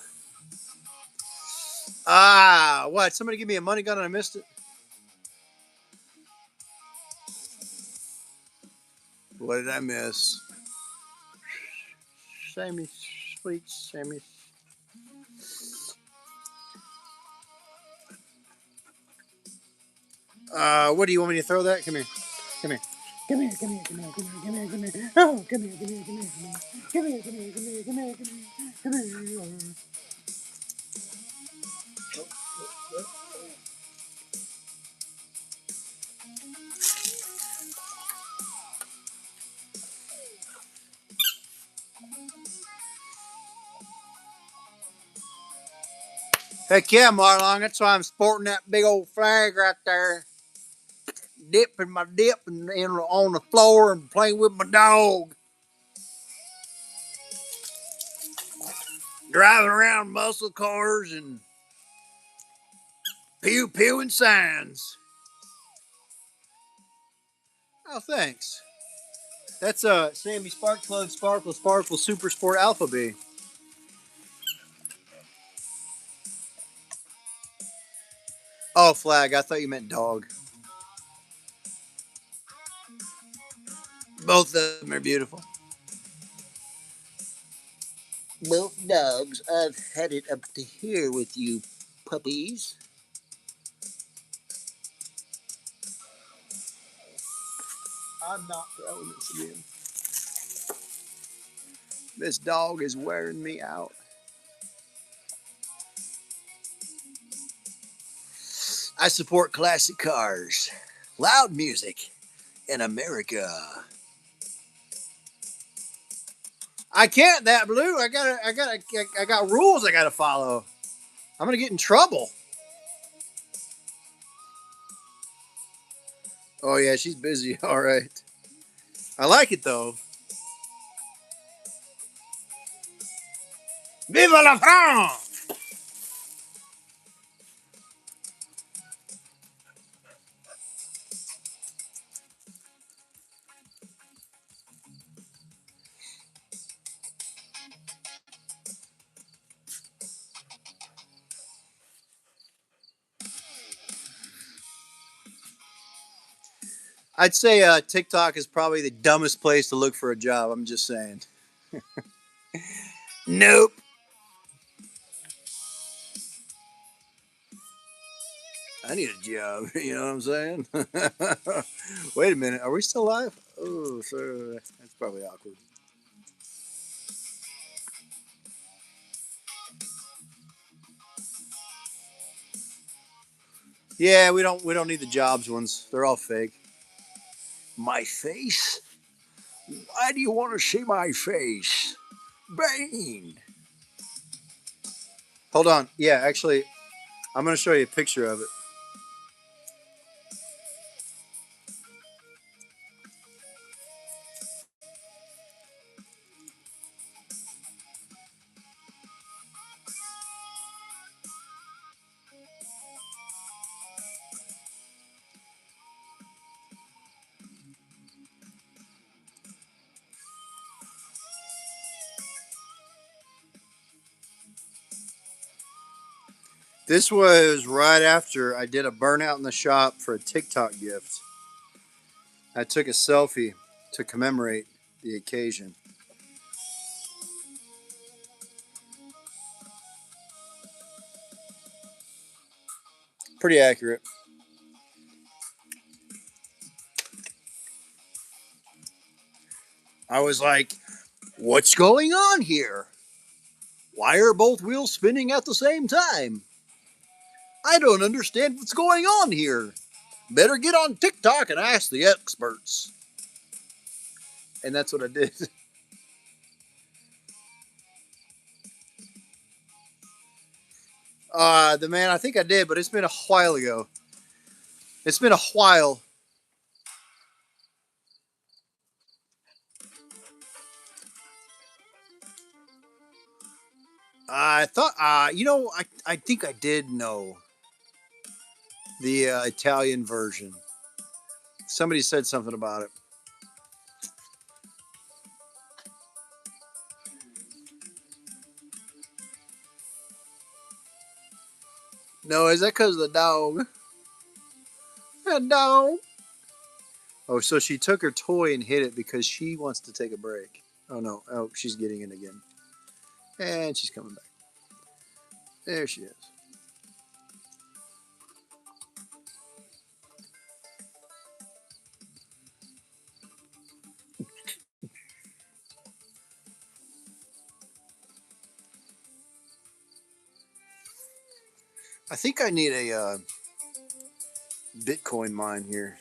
Ah, what? Somebody give me a money gun and I missed it? What did I miss? Sammy, sweet Sammy. What do you want me to throw that? Come here. Come here. Come here, come here, come here, come here, come here, come here. Oh, come here, come here, come here, come here, come here, come here, come here, come here, come here. Heck yeah, Marlon. That's why I'm sporting that big old flag right there. Dipping my dip on the floor and playing with my dog. Driving around muscle cars and pew pewing signs. Oh, thanks. That's Sammy Sparkplug Sparkle Sparkle Super Sport Alpha B. Oh, flag. I thought you meant dog. Both of them are beautiful. Both dogs. I've had it up to here with you puppies. I'm not throwing this again. This dog is wearing me out. I support classic cars, loud music, in America. I can't that blue. I got rules I gotta follow. I'm gonna get in trouble. Oh yeah, she's busy. All right. I like it though. Vive la France! I'd say TikTok is probably the dumbest place to look for a job. I'm just saying. Nope. I need a job. You know what I'm saying? Wait a minute. Are we still live? Oh, so that's probably awkward. Yeah, we don't need the jobs ones. They're all fake. My face? Why do you want to see my face? Bane. Hold on. Yeah, actually, I'm gonna show you a picture of it. This was right after I did a burnout in the shop for a TikTok gift. I took a selfie to commemorate the occasion. Pretty accurate. I was like, what's going on here? Why are both wheels spinning at the same time? I don't understand what's going on here. Better get on TikTok and ask the experts. And that's what I did. The man, I think I did, but it's been a while ago. It's been a while. I thought, I think I did know the Italian version. Somebody said something about it. No, is that because of the dog? That dog. Oh, so she took her toy and hit it because she wants to take a break. Oh no. Oh, she's getting in again. And she's coming back. There she is. I think I need a Bitcoin mine here.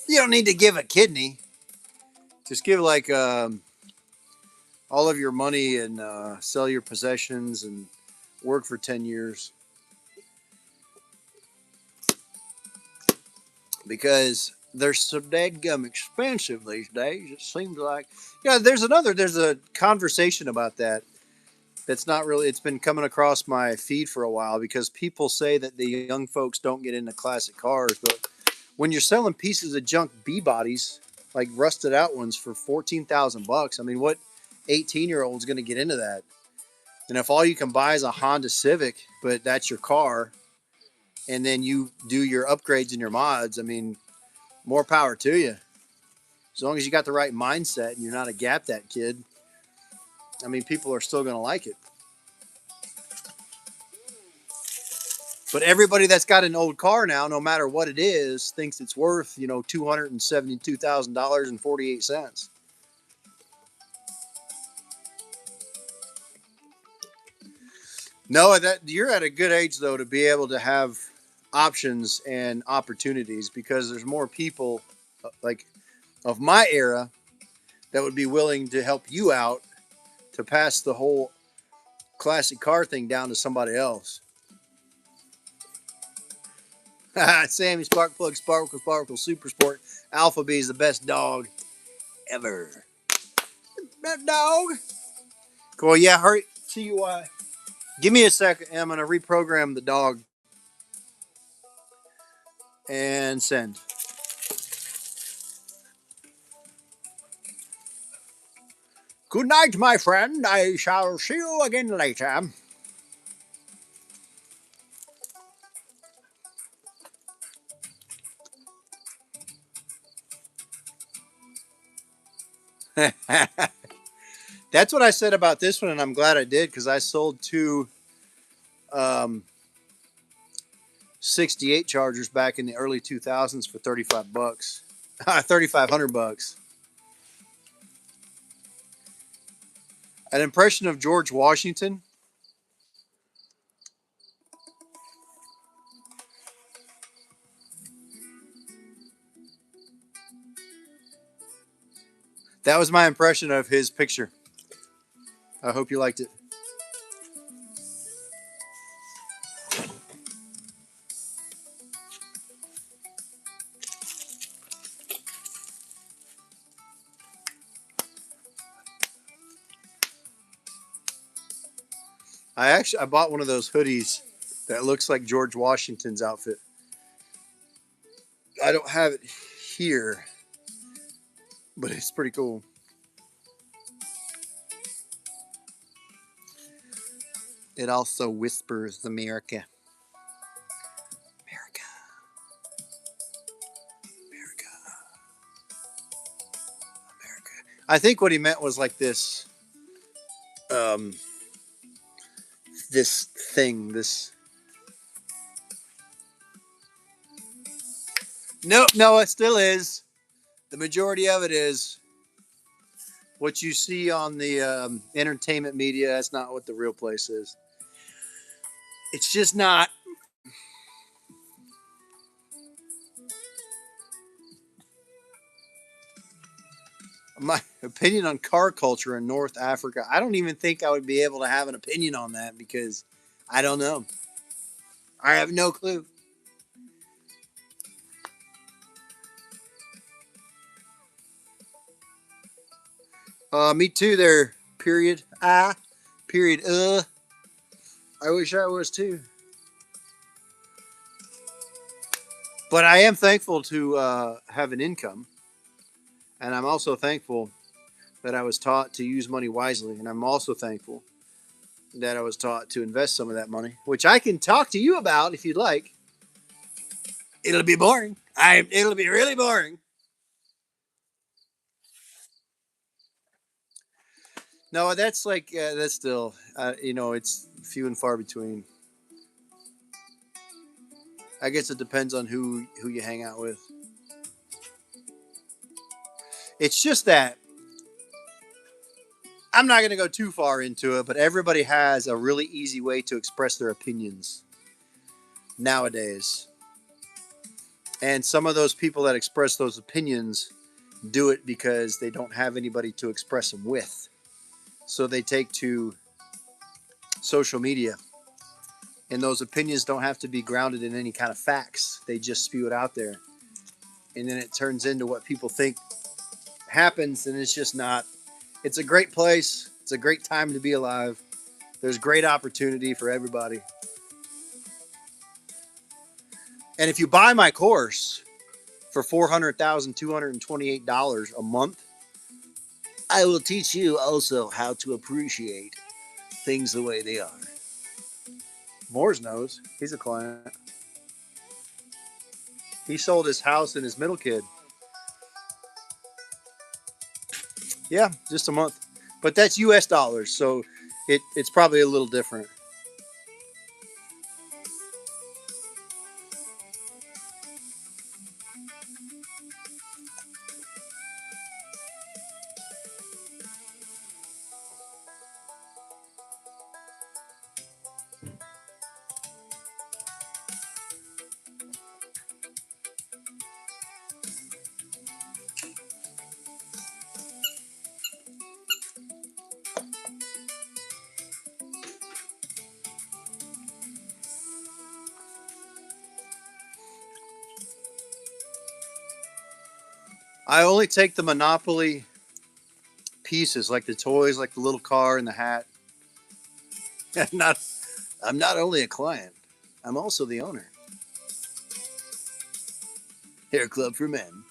You don't need to give a kidney. Just give like all of your money and sell your possessions and work for 10 years. Because they're so dadgum expensive these days. It seems like, yeah. There's a conversation about that. That's not really. It's been coming across my feed for a while because people say that the young folks don't get into classic cars, but when you're selling pieces of junk B bodies, like rusted out ones, for $14,000, I mean, what 18-year-old's going to get into that? And if all you can buy is a Honda Civic, but that's your car, and then you do your upgrades and your mods, I mean, more power to you. As long as you got the right mindset and you're not a gap that kid, I mean, people are still going to like it. But everybody that's got an old car now, no matter what it is, thinks it's worth, $272,000.48. No, that you're at a good age though to be able to have options and opportunities because there's more people like of my era that would be willing to help you out to pass the whole classic car thing down to somebody else. Sammy Sparkplug Sparkle Super Sport Alpha B is the best dog ever. That dog. Cool. Yeah. Hurry. See you. Give me a second. I'm gonna reprogram the dog and send. Good night, my friend. I shall see you again later. That's what I said about this one, and I'm glad I did because I sold two um, 68 Chargers back in the early 2000s for $35, $3,500. An impression of George Washington. That was my impression of his picture. I hope you liked it. I bought one of those hoodies that looks like George Washington's outfit. I don't have it here, but it's pretty cool. It also whispers America, America, America, America. I think what he meant was like um, this thing, this. Nope, no, it still is. The majority of it is what you see on the entertainment media. That's not what the real place is. It's just not. My opinion on car culture in North Africa, I don't even think I would be able to have an opinion on that because I don't know. I have no clue. Me too. There. Period. Period. I wish I was too. But I am thankful to have an income, and I'm also thankful. that I was taught to use money wisely, and I'm also thankful that I was taught to invest some of that money, which I can talk to you about if you'd like. It'll be boring. It'll be really boring. No, that's like that's still it's few and far between. I guess it depends on who you hang out with. It's just that I'm not going to go too far into it, but everybody has a really easy way to express their opinions nowadays. And some of those people that express those opinions do it because they don't have anybody to express them with. So they take to social media. And those opinions don't have to be grounded in any kind of facts. They just spew it out there. And then it turns into what people think happens, and it's just not. It's a great place. It's a great time to be alive. There's great opportunity for everybody. And if you buy my course for $400,228 a month, I will teach you also how to appreciate things the way they are. Moores knows. He's a client. He sold his house and his middle kid. Yeah, just a month. But that's US dollars, so it's probably a little different. I only take the Monopoly pieces, like the toys, like the little car and the hat. not, I'm not only a client, I'm also the owner. Hair Club for Men.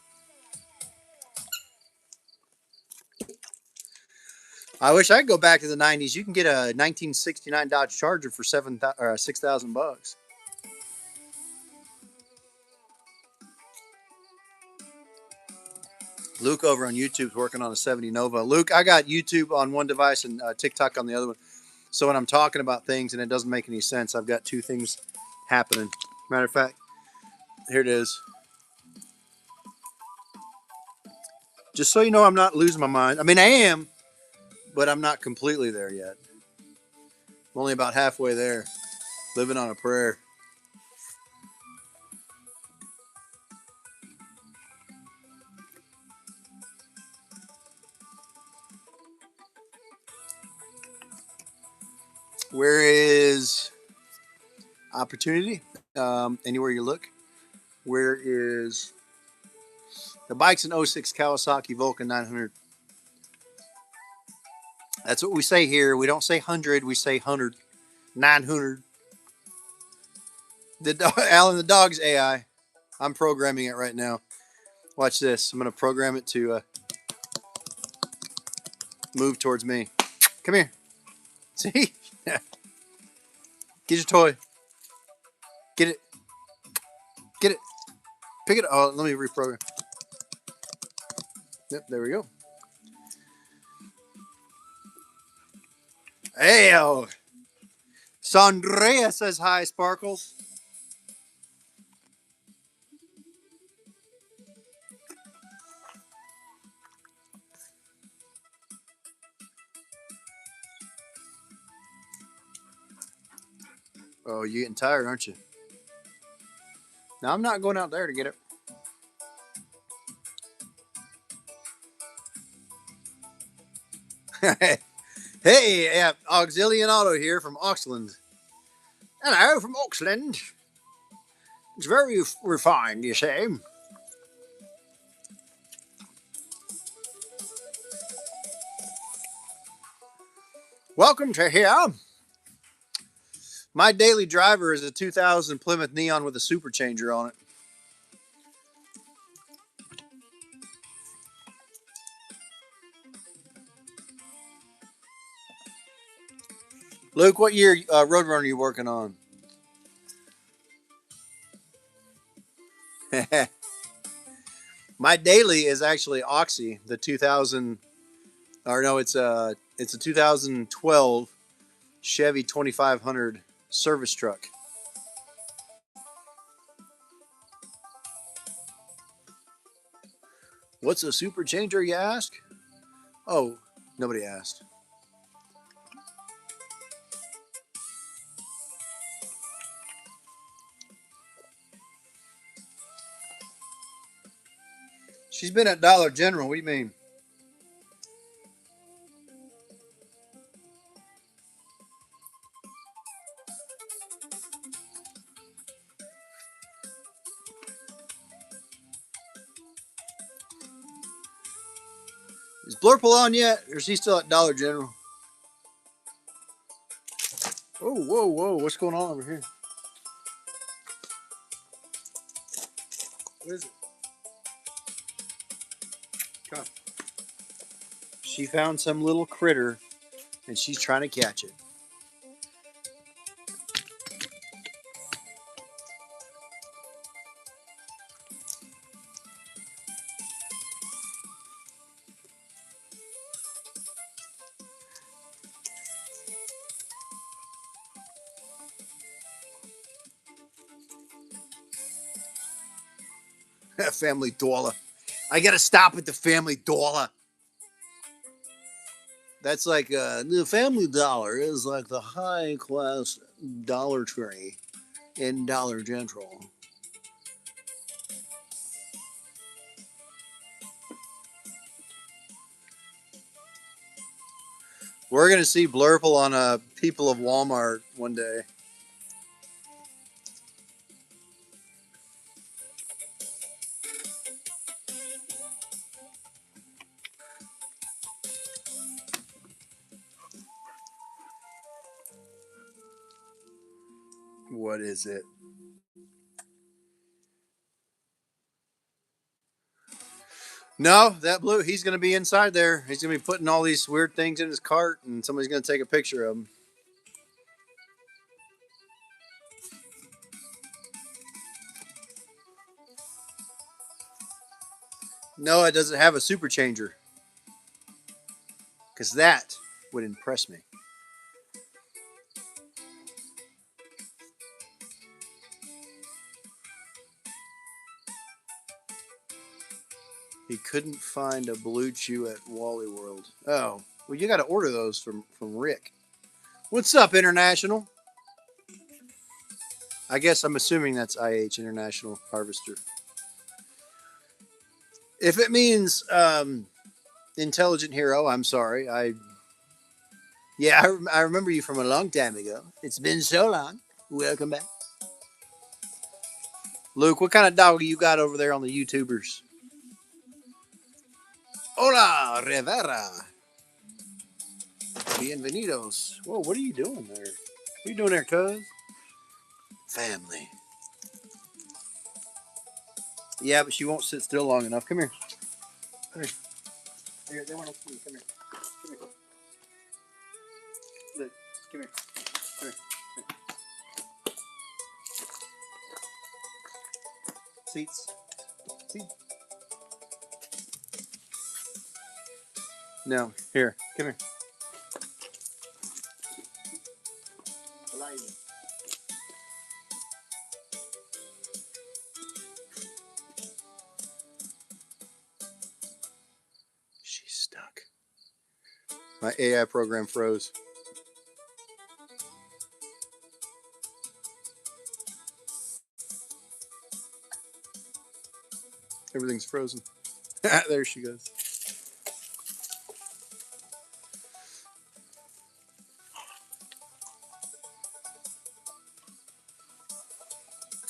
I wish I could go back to the '90s. You can get a 1969 Dodge Charger for 6,000 bucks. Luke over on YouTube's working on a '70 Nova. Luke, I got YouTube on one device and TikTok on the other one. So when I'm talking about things and it doesn't make any sense, I've got two things happening. Matter of fact, here it is. Just so you know, I'm not losing my mind. I mean, I am, but I'm not completely there yet. I'm only about halfway there, living on a prayer. Where is opportunity? Anywhere you look. Where is the bike's an '06 Kawasaki Vulcan 900? That's what we say here. We don't say 100, we say 100. 900. Alan, the dog's AI. I'm programming it right now. Watch this. I'm going to program it to move towards me. Come here. See? Get your toy. Get it. Get it. Pick it. Oh, let me reprogram. Yep, there we go. Hey, oh. Sandrea says hi, Sparkles. Oh, you're getting tired, aren't you? Now, I'm not going out there to get it. Hey, yeah, Auxilian Auto here from Auxland. Hello, from Auxland. It's very refined, you say? Welcome to here. My daily driver is a 2000 Plymouth Neon with a superchanger on it. Luke, what year Roadrunner are you working on? My daily is actually Oxy, the 2000, or no, it's a 2012 Chevy 2500 service truck. What's a super changer, you ask? Oh, nobody asked. She's been at Dollar General. What do you mean? Is Blurple on yet, or is he still at Dollar General? Oh, whoa, whoa! What's going on over here? What is it? Come on. She found some little critter, and she's trying to catch it. Family dollar. I gotta stop at the Family Dollar. That's like the Family Dollar is like the high class Dollar Tree in Dollar General. We're gonna see Blurple on People of Walmart one day. What is it? No, that blue. He's gonna be inside there. He's gonna be putting all these weird things in his cart, and somebody's gonna take a picture of him. No, it doesn't have a super changer, because that would impress me. He couldn't find a Blue Chew at Wally World. Oh, well, you got to order those from Rick. What's up, International? I guess I'm assuming that's IH International Harvester. If it means intelligent hero, I'm sorry. I remember you from a long time ago. It's been so long. Welcome back, Luke. What kind of dog you got over there on the YouTubers? Hola, Rivera. Bienvenidos. Whoa, what are you doing there? What are you doing there, cuz? Family. Yeah, but she won't sit still long enough. Come here. Come here. They want to see you. Come here. Come here. Look. Come here. Come here. Come here. Seats. See? No. Here. Come here. She's stuck. My AI program froze. Everything's frozen. There she goes.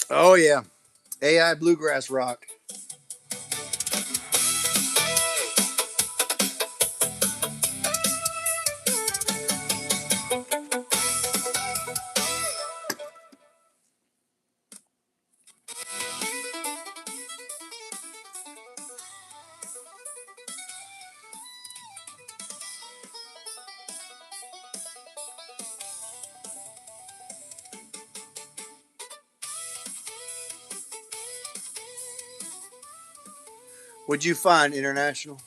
Oh, yeah. AI bluegrass rock. What'd you find, International?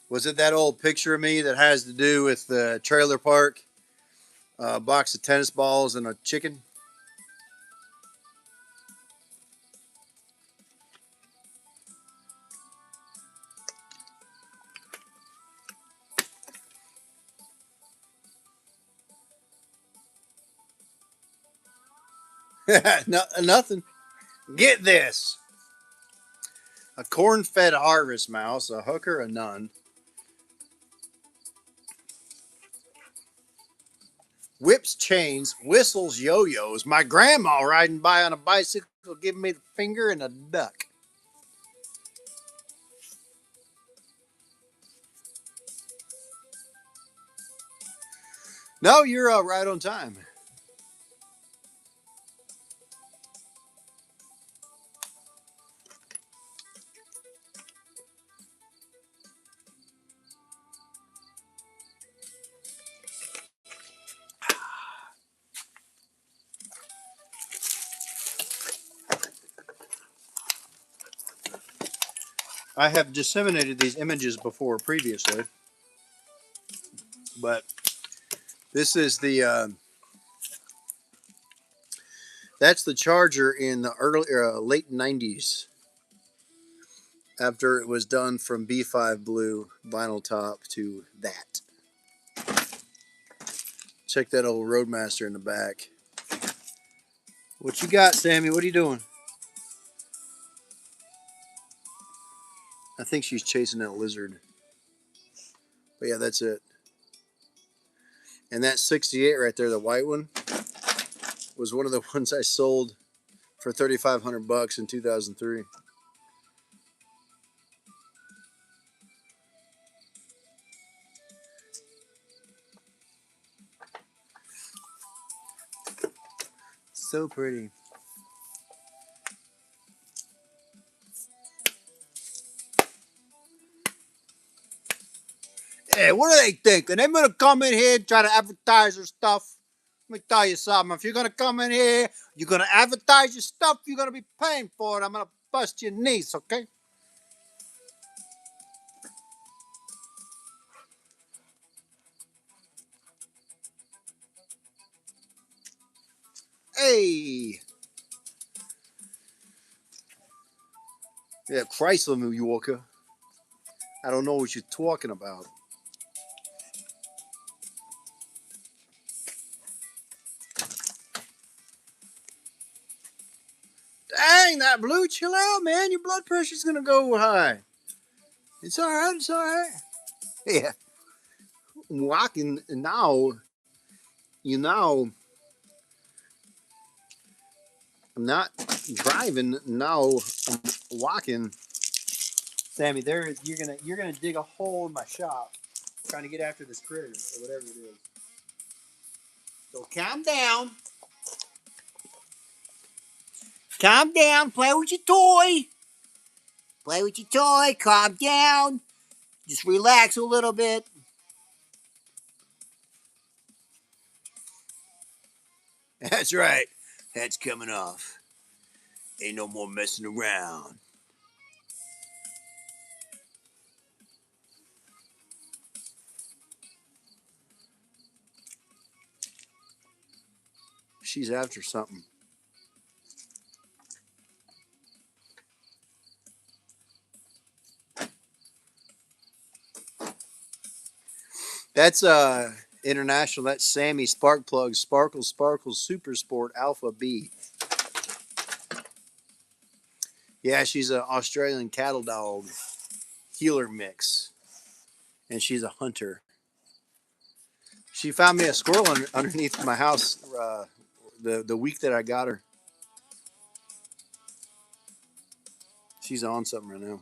Was it that old picture of me that has to do with the trailer park, a box of tennis balls, and a chicken? No, nothing. Get this: a corn-fed harvest mouse, a hooker, a nun, whips chains, whistles yo-yos. My grandma riding by on a bicycle, giving me the finger, and a duck. No, you're right on time. I have disseminated these images before previously, but this is the that's the Charger in the early late '90s. After it was done from B5 blue vinyl top to that. Check that old Roadmaster in the back. What you got, Sammy? What are you doing? I think she's chasing that lizard. But yeah, that's it. And that 68 right there, the white one, was one of the ones I sold for $3,500 in 2003. So pretty. Hey, what do they thinking? They're gonna come in here and try to advertise their stuff. Let me tell you something. If you're gonna come in here, you're gonna advertise your stuff. You're gonna be paying for it. I'm gonna bust your knees, okay? Hey, yeah, Chrysler, New Yorker. I don't know what you're talking about. Dang, that blue, chill out, man. Your blood pressure's gonna go high. It's all right. It's all right. Yeah, I'm walking now. You know, I'm not driving now. I'm walking. Sammy, there you're gonna dig a hole in my shop, trying to get after this critter or whatever it is. So calm down. Calm down. Play with your toy. Play with your toy. Calm down. Just relax a little bit. That's right. Head's coming off. Ain't no more messing around. She's after something. That's international. That's Sammy Sparkplug Sparkle Sparkle Super Sport Alpha B. Yeah, she's an Australian cattle dog healer mix, and she's a hunter. She found me a squirrel underneath my house the week that I got her. She's on something right now.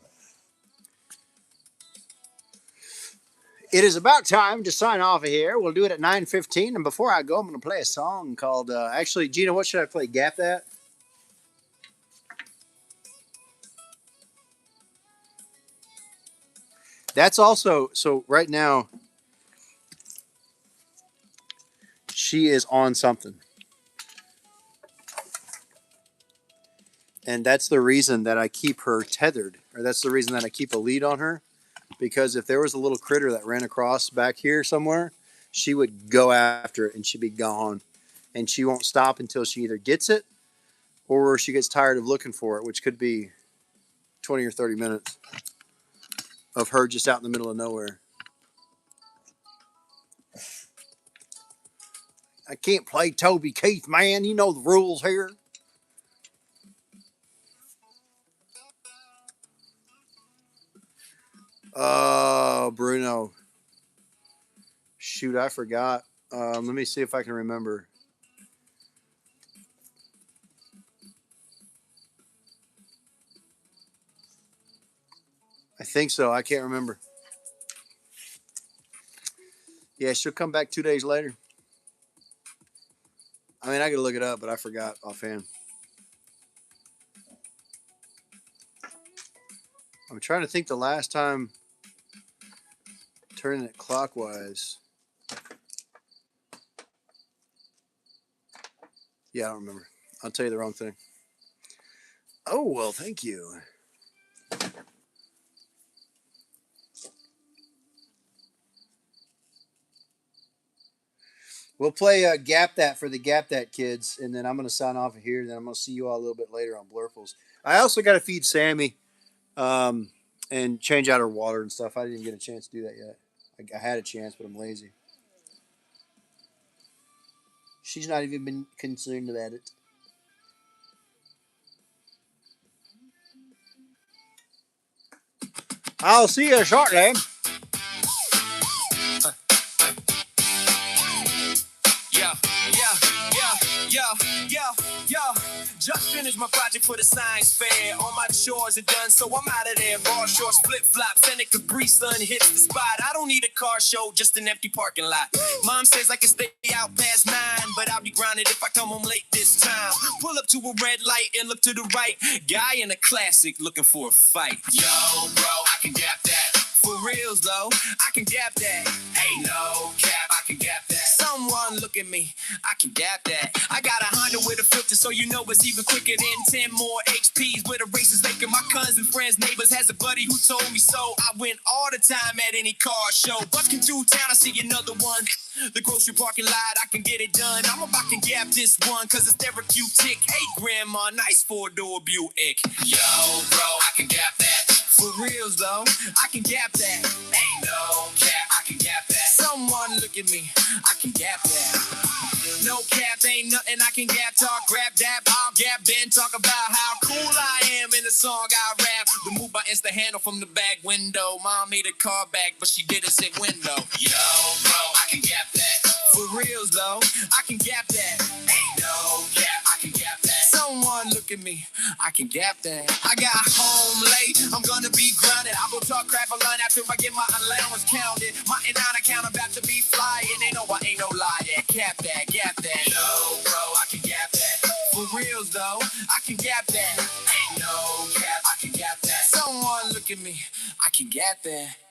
It is about time to sign off of here. We'll do it at 9:15, and before I go, I'm going to play a song called. Actually, Gina, what should I play? Gap that. That's also so. Right now, she is on something. And that's the reason that I keep her tethered, or that's the reason that I keep a lead on her. Because if there was a little critter that ran across back here somewhere, she would go after it and she'd be gone. And she won't stop until she either gets it or she gets tired of looking for it, which could be 20 or 30 minutes of her just out in the middle of nowhere. I can't play Toby Keith, man. You know the rules here. Oh, Bruno. Shoot, I forgot. Let me see if I can remember. I think so. I can't remember. Yeah, she'll come back 2 days later. I mean, I could look it up, but I forgot offhand. I'm trying to think the last time turning it clockwise. Yeah, I don't remember. I'll tell you the wrong thing. Oh, well, thank you. We'll play Gap That for the Gap That kids, and then I'm going to sign off of here, and then I'm going to see you all a little bit later on Blurples. I also got to feed Sammy and change out her water and stuff. I didn't get a chance to do that yet. I had a chance, but I'm lazy. She's not even been concerned about it. I'll see you shortly. Yeah, yeah, yeah, yeah, yeah, yeah. Just finished my project for the science fair. All my chores are done, so I'm out of there. Bar shorts, flip flops, and a Capri Sun hits the spot. I don't need a car show, just an empty parking lot. Mom says I can stay out past 9, but I'll be grounded if I come home late this time. Pull up to a red light and look to the right. Guy in a classic looking for a fight. Yo, bro, I can gap that. For reals though, I can gap that. Ain't no cap, I can gap that. Someone look at me, I can gap that. I got a Honda with a filter, so you know it's even quicker than 10 more HPs with a racist making. My cousin, friends, neighbors has a buddy who told me so. I went all the time at any car show. Busking through town, I see another one. The grocery parking lot, I can get it done. I'm about to gap this one, cause it's therapeutic. Hey grandma, nice 4-door Buick. Yo, bro, I can gap that. For reals though, I can gap that. Ain't no cap, I can gap that. Someone look at me, I can gap that. No cap, ain't nothing I can gap. Talk, grab that, I'll gap then. Talk about how cool I am in the song I rap. The move by Insta handle from the back window. Mom made a car back, but she didn't say window. Yo, bro, I can gap that. For reals though, I can gap that. Ain't no cap, I can gap that. Someone look at me, I can gap that. I got home late, I'm gonna be grounded. I go talk crap a line after I get my allowance counted. My and account about to be flying. They know I ain't no lie. Cap that, gap that. Yo, bro, I can gap that. For reals though, I can gap that. Ain't no cap, I can gap that. Someone look at me, I can gap that.